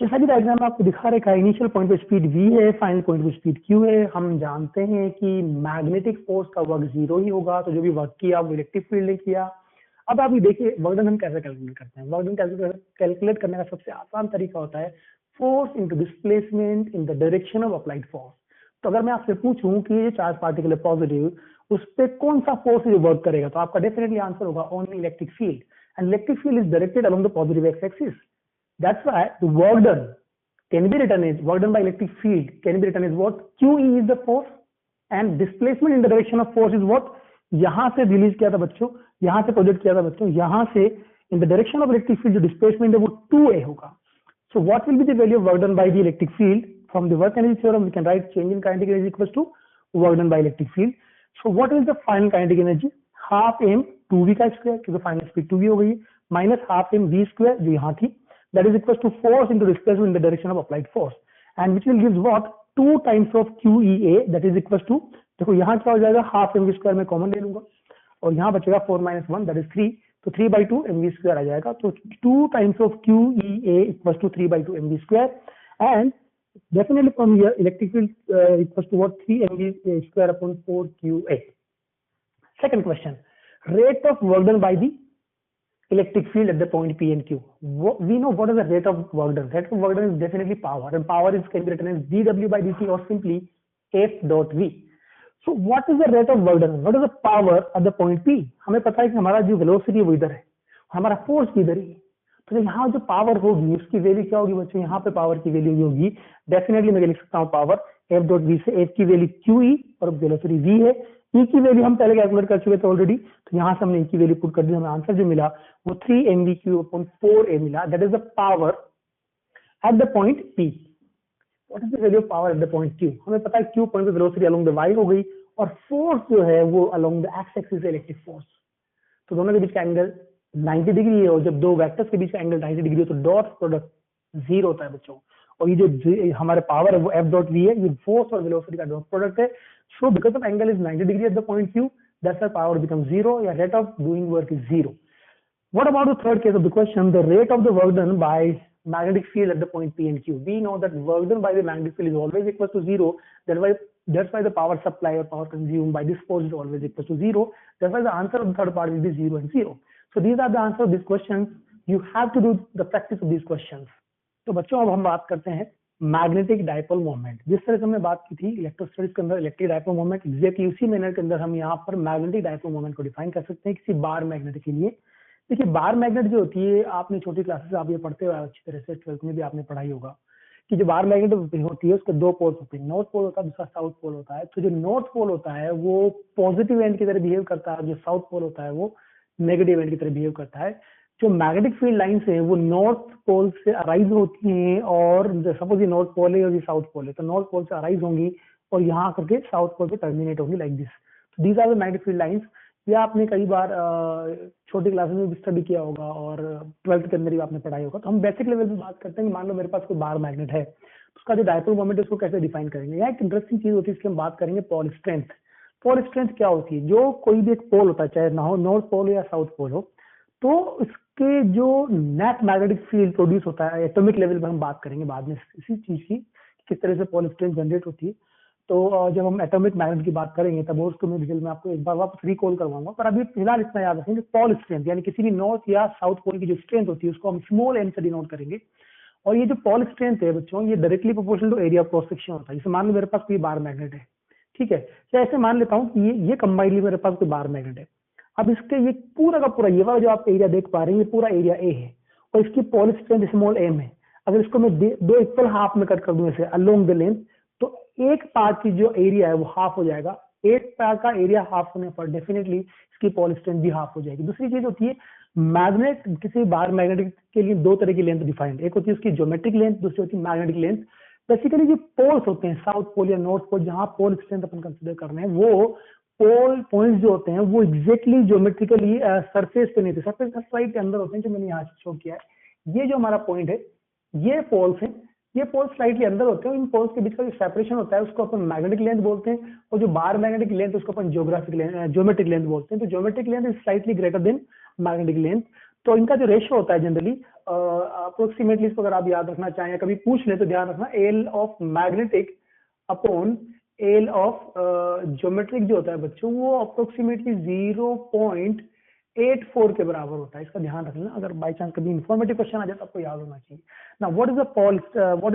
[SPEAKER 1] जैसा कि डायग्राम में आपको दिखा रखा है, इनिशियल पॉइंट पे speed v है, final point पे स्पीड q है। हम जानते हैं कि मैग्नेटिक फोर्स का वर्क 0 ही होगा, तो जो भी वर्क किया वो इलेक्ट्रिक फील्ड ने किया। अब आप ये देखिए वर्क डन हम कैसे कैलकुलेट करते हैं। वर्क डन कैलकुलेट करने का सबसे आसान तरीका होता है force into displacement in the direction of applied force. तो अगर मैं आपसे पूछूं कि ये चार्ज पार्टिकल है पॉजिटिव, उस पर कौन सा फोर्स जो वर्क करेगा, तो आपका डेफिनेटली आंसर होगा only electric field, and electric field is directed along the positive x-axis. That's why the work done can be written as work done by electric field can be written as what? QE is the force and displacement in the direction of force is what? यहाँ से release किया था बच्चों, यहाँ से project किया था बच्चों, यहाँ से in the direction of electric field जो displacement है वो 2a होगा। So what will be the value of work done by the electric field? From the work energy theorem we can write change in kinetic energy equals to work done by electric field. So what is the final kinetic energy? Half m 2v का square, क्योंकि final speed 2v हो गई, minus half m v square जो यहाँ थी, that is equal to force into displacement in the direction of applied force, and which will gives what 2 times of QEA, that is equal to, देखो यहाँ क्या हो जाएगा, हाफ m v स्क्वायर में common ले लूंगा और यहाँ बचेगा 4 - 1 दैट इज 3, तो 3/2 mv स्क्वायर आ जाएगा। तो 2 times of QEA equal to 3/2 mv square, and definitely from here electric field equals to what 3 mv square upon 4 QA. Second question, rate of work done by the electric field at the point P and Q. We know what is the rate of work done. Rate of work done is definitely power, and power is can be written as dW by dt or simply F dot V. So what is the rate of work done? What is the power at the point P? हमें पता है कि हमारा जो velocity वो इधर है, हमारा force भी इधर ही है, तो यहाँ जो पावर होगी उसकी वैल्यू क्या होगी बच्चों, यहाँ पे पावर की वैल्यू होगी डेफिनेटली मैं लिख सकता हूँ पावर F डॉट V से, F की वैल्यू QE और वेलोसिटी V है, E की वैल्यू हम पहले कैलकुलेट कर चुके थे ऑलरेडी, तो यहाँ से हमने E की वैल्यू पुट कर दी, हमें आंसर जो मिला वो 3 mv/4a मिला, that is the power at the point P। What is the value of power at the point Q? हमें पता है Q पॉइंट पे वेलोसिटी अलोंग द y हो गई और फोर्स जो है वो along the x axis electric force, तो दोनों के बीच का एंगल 90 डिग्री है, और जब दो वेक्टर्स के बीच का एंगल 90 डिग्री हो तो डॉट प्रोडक्ट 0 होता है बच्चों, और ये जो हमारे पावर है वो F डॉट V है, ये फोर्स और वेलोसिटी का डॉट प्रोडक्ट है। So because of angle is 90 degree at the point Q, that's why power become 0 या rate of doing work is 0। What about the third case of the question, the rate of the work done by magnetic field at the point P and Q? We know that work done by the magnetic field is always equal to 0. That's why the power supply or power consumed by this force is always equal to 0. That's why the answer of the third part will be 0 and 0. So these are the answers of these questions. You have to do the practice of these questions. तो बच्चों अब हम बात करते हैं magnetic dipole moment. जिस तरह से हमने बात की थी इलेक्ट्रोस्टैटिक्स के अंदर इलेक्ट्रिक डाइपोल मोमेंट, एग्जैक्टली उसी मैनर के अंदर हम यहाँ पर मैग्नेटिक डाइपोल मोमेंट को डिफाइन कर सकते हैं किसी बार मैग्नेट के लिए। देखिए बार मैग्नेट जो होती है, आपने छोटी क्लासेस आप ये पढ़ते हुए अच्छी तरह से 12th में भी आपने पढ़ाई होगा कि जो बार मैग्नेट होती है उसके दो पोल्स होते हैं, नॉर्थ पोल होता है, दूसरा साउथ पोल होता है। तो जो नॉर्थ पोल होता है वो पॉजिटिव एंड की तरह बिहेव करता है, जो साउथ पोल होता है वो नेगेटिव एंड की तरह बिहेव करता है। जो मैग्नेटिक फील्ड लाइंस है वो नॉर्थ पोल से अराइज होती हैं, और सपोज ये नॉर्थ पोल है और ये साउथ पोल है, तो नॉर्थ पोल से अराइज होंगी और यहाँ आकर के साउथ पोल पे टर्मिनेट होंगी लाइक दिस। तो these are the magnetic field lines. या आपने कई बार छोटी क्लासेस में भी स्टडी किया होगा और 12th के अंदर भी आपने पढ़ाई होगा। तो हम बेसिक लेवल पे बात करते हैं कि मान लो मेरे पास कोई बार मैग्नेट है, तो उसका जो डाइपोल मोमेंट है उसको कैसे डिफाइन करेंगे। यहाँ एक इंटरेस्टिंग चीज होती है, इसकी हम बात करेंगे पोल स्ट्रेंथ। पोल स्ट्रेंथ क्या होती है, जो कोई भी एक पोल होता है, चाहे ना हो नॉर्थ पोल हो या साउथ पोल हो, तो इसके जो नेट मैग्नेटिक फील्ड प्रोड्यूस होता है एटॉमिक लेवल पर, हम बात करेंगे बाद में इसी चीज की किस तरह से पोल स्ट्रेंथ जनरेट होती है। तो जब हम एटॉमिक मैग्नेट की बात करेंगे तब उसको मैं डिटेल में आपको एक बार वापस रिकॉल करवाऊंगा, पर अभी फिलहाल इतना याद रखेंगे पोल स्ट्रेंथ यानी किसी भी नॉर्थ या साउथ पोल की जो स्ट्रेंथ होती है उसको हम स्मॉल एन से डिनोट करेंगे। और ये जो पोल स्ट्रेंथ है बच्चों, ये directly proportional to area of cross section होता है। जैसे मान लो मेरे पास कोई बार मैग्नेट है, ठीक है, तो ऐसे मान लेता हूँ कि ये कंबाइनली मेरे पास कोई बार मैग्नेट है। अब इसके ये पूरा का पूरा ये वाला जो आप एरिया देख पा रहे हैं, ये पूरा एरिया ए है और इसकी पोल स्ट्रेंथ स्मॉल एम है। अगर इसको मैं दो इक्वल हाफ में कट कर दूं ऐसे अलोंग द लेंथ, तो एक पार्ट की जो एरिया है वो हाफ हो जाएगा। एक पार्ट का एरिया हाफ होने पर डेफिनेटली इसकी पोल स्ट्रेंथ भी हाफ हो जाएगी। दूसरी चीज होती है मैग्नेट, किसी बार मैग्नेटिक के लिए दो तरह की लेंथ डिफाइंड, एक होती है उसकी ज्योमेट्रिक लेंथ, दूसरी होती है मैग्नेटिक लेंथ। बेसिकली जो पोल्स होते हैं साउथ पोल या नॉर्थ पोल, जहां पोल स्ट्रेंथ अपन कंसिडर कर रहे हैं, वो पोल पॉइंट्स जो होते हैं वो एग्जैक्टली ज्योमेट्रिकली सरफेस पे नहीं थे, सरफेस का स्लाइड के अंदर होते हैं, जो मैंने यहाँ शो किया है। ये जो हमारा पॉइंट है, ये पोल्स हैं, ये पोल्स स्लाइटली अंदर होते हैं। इन पोल्स के बीच का जो सेपरेशन होता है उसको अपन मैग्नेटिक लेंथ बोलते हैं, और जो बार मैग्नेटिक लेंथ उसको अपन ज्योमेट्रिक लेंथ बोलते हैं। तो geometric length is slightly greater than magnetic length. तो इनका जो रेशियो होता है जनरली अप्रोक्सीमेटली, इसको अगर आप याद रखना चाहें, कभी पूछ ले तो ध्यान रखना, L of magnetic upon L of geometric जो होता है बच्चों, वो अप्रोक्सीमेटली 0.84 के बराबर होता है। इसका ध्यान रखना, अगर बाई चांस कभी इंफॉर्मेटिव क्वेश्चन आ जाए तो आपको याद होना चाहिए ना। What is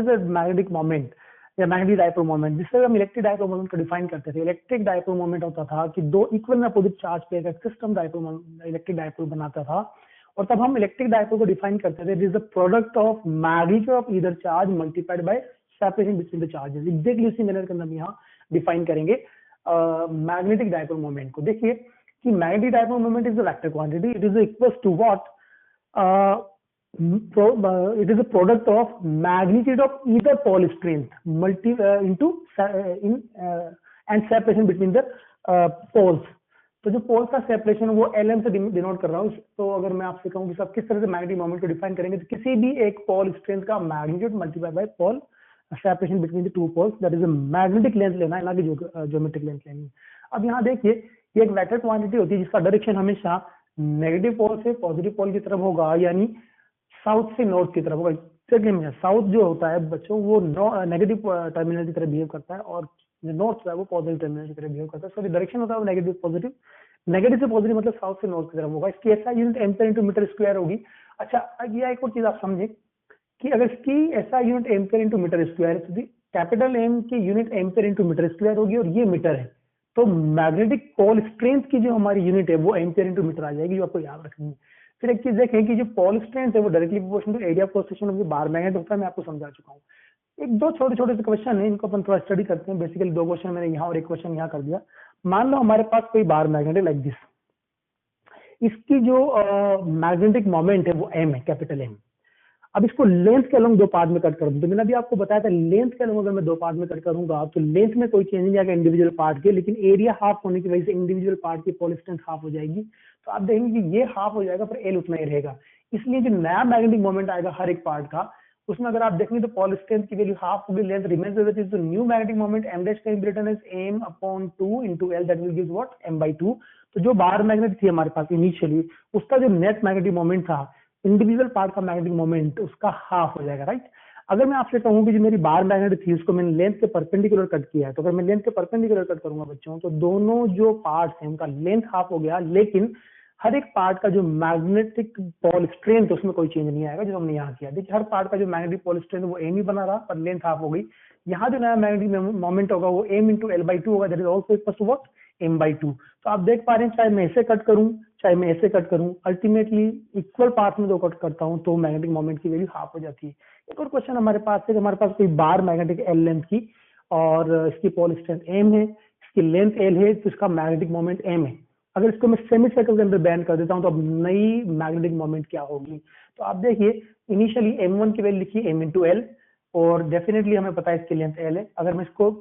[SPEAKER 1] the magnetic moment या मैग्नेटिक डाइपोल मोमेंट। जिससे हम इलेक्ट्रिक डाइपोल मोमेंट को डिफाइन करते थे, इलेक्ट्रिक डाइपोल मोमेंट होता था कि दो इक्वल एंड अपोजिट चार्ज पे एक सिस्टम डाइपोल इलेक्ट्रिक डाइपोल बनाता था, और तब हम इलेक्ट्रिक डाइपोल को डिफाइन करते थे, this is the product of magnitude of either charge multiplied by separation between the charges. Exactly उसी मैनर के अंदर हम यहाँ डिफाइन करेंगे मैग्नेटिक डाइपोल मोमेंट को। देखिए कि magnetic dipole moment is the vector quantity, it is equals to what, it is a product of magnitude of either pole strength and separation between the poles। तो जो poles का separation वो LM से denote कर रहा हूँ। तो अगर मैं आपसे कहूँ कि सब किस तरह से मैग्नेटिक मोमेंट को डिफाइन करेंगे, तो किसी भी एक पोल स्ट्रेंथ का magnitude multiply by pole separation between the two poles, that is a magnetic length लेना है, ना कि ज्योमेट्रिक लेंथ लेनी है। अब यहाँ देखिए ये एक वेक्टर क्वांटिटी होती है जिसका डायरेक्शन हमेशा नेगेटिव पोल से पॉजिटिव पोल की तरफ होगा, यानी साउथ से नॉर्थ की तरफ होगा। साउथ जो होता है बच्चों वो नेगेटिव टर्मिनल की तरह बिहेव करता है, और जो नॉर्थ है वो पॉजिटिव टर्मिनल की तरह बिहेव करता है। इसका जो डायरेक्शन होता है वो नेगेटिव पॉजिटिव, नेगेटिव से पॉजिटिव मतलब साउथ से नॉर्थ की तरफ होगा। इसकी ऐसा unit ampere into metre square होगी। अच्छा अब यह एक और चीज आप समझे कि अगर इसकी ऐसा unit ampere into metre square है, तो कैपिटल एम की unit ampere into metre square होगी, और ये मीटर है, तो मैग्नेटिक पोल स्ट्रेंथ की जो हमारी यूनिट है वो एम्पेयर इंटू मीटर आ जाएगी, जो आपको याद रखनी है। फिर एक चीज देखें कि जो पोल स्ट्रेंथ है वो directly proportional to area of cross section of the bar magnet होता है। मैं आपको समझा चुका हूँ। एक दो छोटे छोटे से क्वेश्चन है, इनको अपन थोड़ा स्टडी करते हैं। बेसिकली दो क्वेश्चन मैंने यहाँ और एक क्वेश्चन यहाँ कर दिया। मान लो हमारे पास कोई बार मैग्नेट है लाइक दिस, इसकी जो मैग्नेटिक मोमेंट है वो एम है, कैपिटल एम। अब इसको लेंथ के अलोंग दो पार्ट में कट कर दूं, तो मैंने अभी आपको बताया था लेंथ के अलोंग अगर मैं दो पार्ट में कट करूंगा तो लेंथ में कोई चेंज नहीं आएगा इंडिविजुअल पार्ट के, लेकिन एरिया हाफ होने की वजह से इंडिविजुअल पार्ट की पोल स्ट्रेंथ हाफ हो जाएगी। तो आप देखेंगे कि ये हाफ हो जाएगा पर एल उतना ही रहेगा। इसलिए जो नया मैग्नेटिक मोमेंट आएगा हर एक पार्ट का, उसमें अगर आप देखेंगे तो पोल स्ट्रेंथ की वैल्यू हाफ होगी, length remains as it is. तो new magnetic moment m dash can be written as m upon 2 into l, that will give what m/2। तो जो बार मैग्नेट थी हमारे पास इनिशियली, उसका जो नेट मैग्नेटिक मोमेंट था individual part का magnetic moment उसका हाफ हो जाएगा, राइट। अगर मैं आपसे कहूँ कि जो मेरी बार मैग्नेट थी उसको मैंने लेंथ के परपेंडिकुलर कट किया है, तो अगर मैं लेंथ के परपेंडिकुलर कट करूंगा बच्चों, तो दोनों जो पार्ट्स हैं उनका लेंथ हाफ हो गया, लेकिन हर एक पार्ट का जो मैग्नेटिक पोल स्ट्रेंथ उसमें कोई चेंज नहीं आएगा, जो हमने यहाँ किया। देखिए हर पार्ट का जो मैग्नेटिक पोल स्ट्रेंथ वो एम ही बना रहा, पर लेंथ हाफ हो गई। यहाँ जो नया मैग्नेटिक मोमेंट होगा वो m into l by two होगा, that is also equal to what, m by two. तो आप देख पा रहे हैं, चाहे मैं ऐसे कट करूं चाहे मैं ऐसे कट करूं, अल्टीमेटली इक्वल पार्ट में जो कट करता हूं तो मैग्नेटिक मोमेंट की वैल्यू हाफ हो जाती है। एक और क्वेश्चन हमारे पास है, हमारे पास कोई बार मैग्नेटिक एल लेंथ की और इसकी पोल स्ट्रेंथ एम है, इसकी लेंथ एल है, तो इसका मैग्नेटिक मोमेंट एम है। अगर इसको मैं सेमी सर्कल के अंदर बैंड कर देता हूं तो अब नई मैग्नेटिक मोमेंट क्या होगी। तो आप देखिए इनिशियली m1 की वैल्यू लिखिए m इंटू एल, और डेफिनेटली हमें पता है इसकी लेंथ एल है। अगर मैं इसको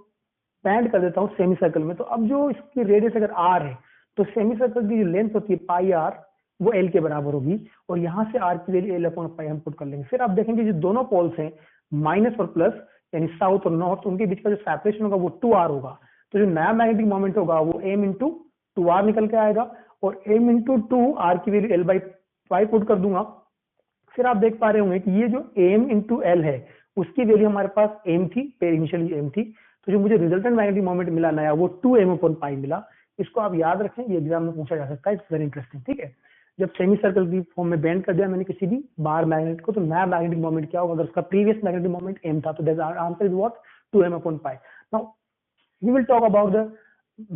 [SPEAKER 1] बैंड कर देता हूँ सेमी सर्कल में, तो अब जो इसकी रेडियस अगर आर है तो सेमी सर्कल की जो लेंथ होती है पाई आर वो एल के बराबर होगी, और यहाँ से आर की वैल्यू एल अपॉन पाई हम पुट कर लेंगे। फिर आप देखेंगे जो दोनों पोल्स हैं माइनस और प्लस, यानी साउथ और नॉर्थ, उनके बीच का जो सेपरेशन होगा वो 2r होगा। तो जो नया मैग्नेटिक मोमेंट होगा वो m इंटू 2r निकल के आएगा, और m इंटू 2r की value l by pi put कर दूंगा। फिर आप देख पा रहे होंगे कि ये जो m इंटू एल है उसकी वैल्यू हमारे पास m थी, इनिशियली m थी, तो जो मुझे रिजल्टेंट मैग्नेटिक मोमेंट मिला नया वो 2m अपॉन पाई मिला। इसको आप याद रखें, ये एग्जाम में पूछा जा सकता है, इट्स वेरी इंटरेस्टिंग। ठीक है, जब सेमी सर्कल की फॉर्म में बेंड कर दिया मैंने किसी भी बार मैग्नेट को, तो नया मैग्नेटिक मोमेंट क्या होगा, अगर उसका प्रीवियस मैग्नेटिक मोमेंट m था तो answer is what, 2m upon pi. Now we will talk about the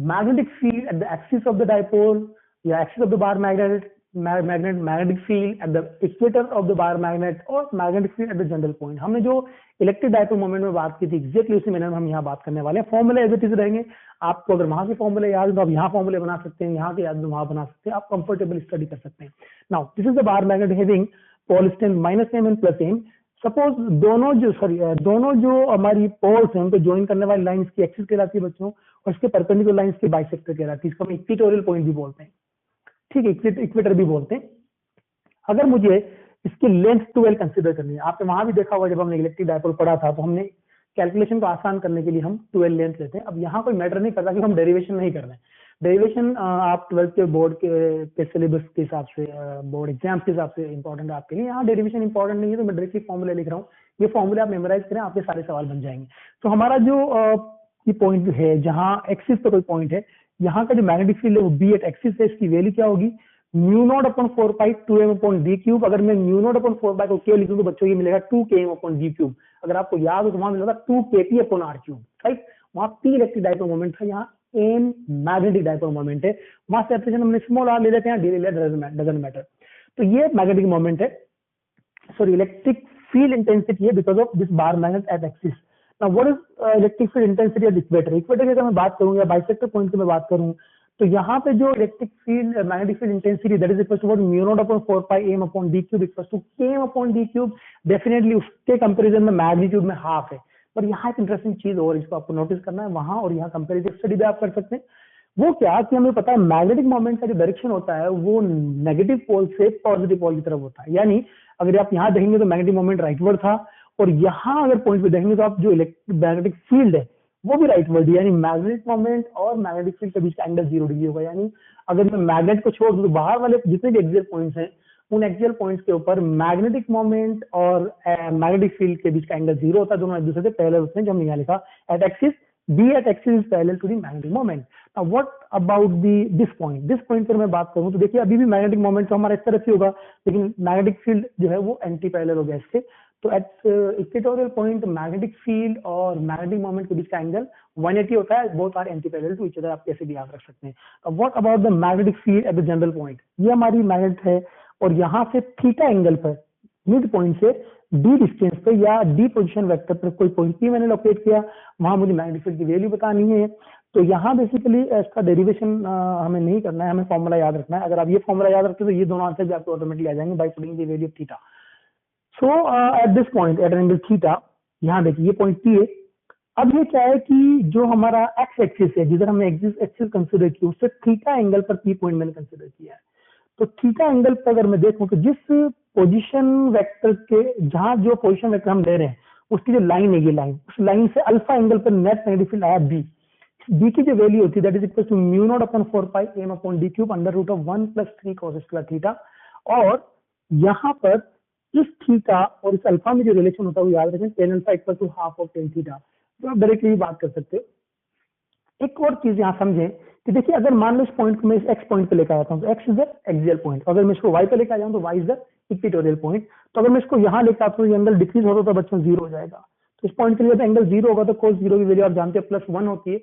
[SPEAKER 1] magnetic field at the axis of the dipole, या axis of the bar magnetic field at the equator of the bar magnet, और magnetic field at the general point। हमने जो electric dipole moment में बात की थी exactly उसी manner में हम यहाँ बात करने वाले हैं। फॉर्मूले एज इट इज रहेंगे, आपको अगर वहां के फॉर्मूले याद हो तो आप यहाँ फॉर्मूले बना सकते हैं, यहाँ के याद वहां बना सकते हैं, आप कंफर्टेबल स्टडी कर सकते हैं। Now this is the bar magnet having pole strength minus M and plus M. Suppose दोनों जो हमारी पोल्स हैं उनको ज्वाइन करने वाली लाइंस की एक्सिस कहलाती है बच्चों, और इसके परपेंडिकुलर लाइंस की बाइसेक्टर कहलाती है। इसको हम इक्वेटोरियल पॉइंट भी बोलते हैं, ठीक है, इक्वेटर भी बोलते हैं। अगर मुझे इसकी लेंथ 12 कंसीडर करनी है, आपने वहां भी देखा होगा जब हमने इलेक्ट्रिक डायपोल पढ़ा था तो हमने कैलकुलेशन को आसान करने के लिए हम 12 लेंथ लेते हैं। अब यहाँ कोई मैटर नहीं करता कि हम डेरिवेशन नहीं कर रहे हैं। डेरिवेशन आप 12th के बोर्ड के सिलेबस के हिसाब से, बोर्ड एग्जाम के हिसाब से इंपॉर्टेंट है आपके लिए। यहाँ डेरिवेशन इंपॉर्टेंट नहीं है, तो मैं डायरेक्टली फॉर्मूला लिख रहा हूँ, ये फॉर्मूला आप मेमोराइज करें, आपके सारे सवाल बन जाएंगे। तो हमारा जो ये पॉइंट है जहाँ एक्सिस पे कोई पॉइंट है, यहाँ का जो मैग्नेटिक फील्ड है वो बी एट एक्सिस है, इसकी वैल्यू क्या होगी, म्यू नॉट अपॉन 4 पाई 2m अपॉन डी क्यूब। अगर मैं म्यू नॉट अपॉन 4 पाई को के लिखूं तो बच्चों ये मिलेगा 2km अपॉन डी क्यूब। अगर आपको याद हो तो वहां मिलेगा 2kp upon R cube, right. वहां p इलेक्ट्रिक डायपोल मोमेंट था, यहाँ m मैग्नेटिक डायपोल मोमेंट है। वहां सेपरेशन हमने स्मॉल r ले लेते हैं, डी ले लेते हैं, डजंट मैटर। तो ये मैग्नेटिक मोमेंट है, सॉरी इलेक्ट्रिक फील्ड इंटेंसिटी है because of this bar magnet at axis. Now what is electric field intensity at equator. Equator की अगर मैं बात करूं या बाइसेक्टर पॉइंट की मैं बात करूं, तो यहाँ पे जो electric field magnetic field intensity that is equal to what, mu naught upon 4 pi m upon d cube equal to km upon d cube. Definitely उसके कंपैरिजन में मैग्नीट्यूड में हाफ है। पर यहाँ एक इंटरेस्टिंग चीज और इसको आपको नोटिस करना है, वहां और यहाँ कंपैरेटिव स्टडी भी आप कर सकते हैं। वो क्या कि हमें पता है मैग्नेटिक मोमेंट का जो डायरेक्शन होता है वो नेगेटिव पोल से पॉजिटिव पोल की तरफ होता है। यानी अगर आप यहाँ देखेंगे तो मैग्नेटिक मोमेंट राइटवर्ड था, और यहाँ अगर पॉइंट पे देखेंगे तो आप जो मैग्नेटिक फील्ड है वो भी राइटवर्ड है, यानी मैग्नेटिक मोमेंट और मैग्नेटिक फील्ड के बीच का एंगल 0 डिग्री होगा। यानी अगर मैं मैग्नेट को छोड़ दूं तो बाहर वाले जितने भी एक्सियल पॉइंट्स हैं उन एक्सियल पॉइंट्स के ऊपर मैग्नेटिक मोमेंट और मैग्नेटिक फील्ड के बीच का एंगल 0 होता है, दोनों एक दूसरे से पैरेलल होते हैं, जो हमने यहाँ लिखा at axis B at axis is parallel to the magnetic moment. Now what about this point पर मैं बात करूं तो देखिए अभी भी मैग्नेटिक मोमेंट तो हमारा इस तरफ ही होगा, लेकिन मैग्नेटिक फील्ड जो है वो एंटी पैरेलल हो गया इसके। तो at equatorial point magnetic field और मैग्नेटिक मोमेंट के बीच का एंगल 180 होता है, both are anti parallel to each other, आप कैसे भी याद रख सकते हैं। अब what about the magnetic field at the general point, ये हमारी मैग्नेट है, और यहाँ से थीटा एंगल पर मिड पॉइंट से डी डिस्टेंस पे या डी पोजीशन वेक्टर पर कोई पॉइंट पी मैंने लोकेट किया, वहां मुझे मैग्नेटिक फील्ड की वैल्यू बतानी है। तो यहाँ बेसिकली इसका डेरिवेशन हमें नहीं करना है, हमें फॉर्मूला याद रखना है। अगर आप ये फॉर्मूला याद रखते हो तो ये दोनों आंसर भी आपको ऑटोमेटिकली आ जाएंगे by putting the value of theta. So at this point at angle theta, यहाँ देखिए ये पॉइंट पी है। अब ये क्या है कि जो हमारा एक्स एक्सिस है, जिधर हमने एक्सिस कंसिडर की, उससे थीटा एंगल पर पी पॉइंट मैंने कंसिडर किया है। तो थीटा एंगल पर अगर मैं देखूं तो जिस पोजीशन वेक्टर के, जहां जो पोजीशन वेक्टर हम ले रहे हैं उसकी जो लाइन है, ये लाइन, उस लाइन से अल्फा एंगल पर नेट मैग्नेटिक फील्ड आया बी। बी की जो वैल्यू होती है that is equal to mu naught upon 4 pi m upon D cube under root of 1 plus 3 cos square theta. और यहाँ पर इस थीटा और इस अल्फा में जो रिलेशन होता है वो याद रखें, tan alpha equal to half of tan theta. तो आप डायरेक्टली बात कर सकते हो। एक और चीज यहाँ समझें कि देखिए अगर मान लो इस पॉइंट को मैं इस एक्स पॉइंट पे लेकर आता हूँ तो X is the axial point, अगर मैं इसको वाई पे लेकर आ जाऊँ तो Y is the equatorial point. तो अगर मैं इसको यहाँ लेकर आता हूँ, ये एंगल डिक्रीज होता तो बच्चों जीरो हो जाएगा। तो इस पॉइंट के लिए एंगल जीरो होगा तो कोस जीरो की वैल्यू आप जानते हैं +1 होती है,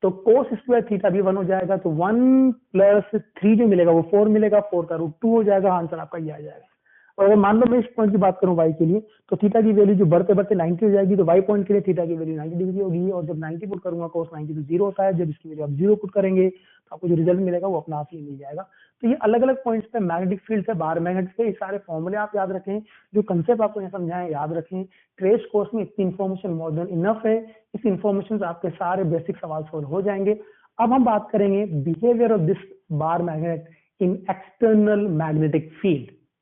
[SPEAKER 1] तो कोस स्क्वायर थीटा भी 1 हो जाएगा। तो 1 + 3 जो मिलेगा वो 4 मिलेगा, 4 का रूट 2 हो जाएगा, आंसर आपका ये आ जाएगा। और अगर मान लो मैं इस पॉइंट की बात करूं वाई के लिए, तो थीटा की वैल्यू जो बढ़ते बढ़ते 90 हो जाएगी, तो वाई पॉइंट के लिए थीटा की वैल्यू 90 डिग्री होगी। और जब 90 पुट करूंगा कोस 90 तो जीरो होता है, जब इसकी वैल्यू आप जीरो पुट करेंगे तो आपको जो रिजल्ट मिलेगा वो अपना आप ही मिल जाएगा। तो ये अलग अलग पॉइंट्स पे मैग्नेटिक फील्ड है, बाहर मैग्नेटिक पे, ये सारे फॉर्मूले आप याद रखें, जो कंसेप्ट आपको यहाँ समझाएं याद रखें। क्रेश कोर्स में इतनी इन्फॉर्मेशन मोर देन इनफ है, इस इन्फॉर्मेशन से आपके सारे बेसिक सवाल सोल्व हो जाएंगे। अब हम बात करेंगे behaviour of this bar magnet in external magnetic field.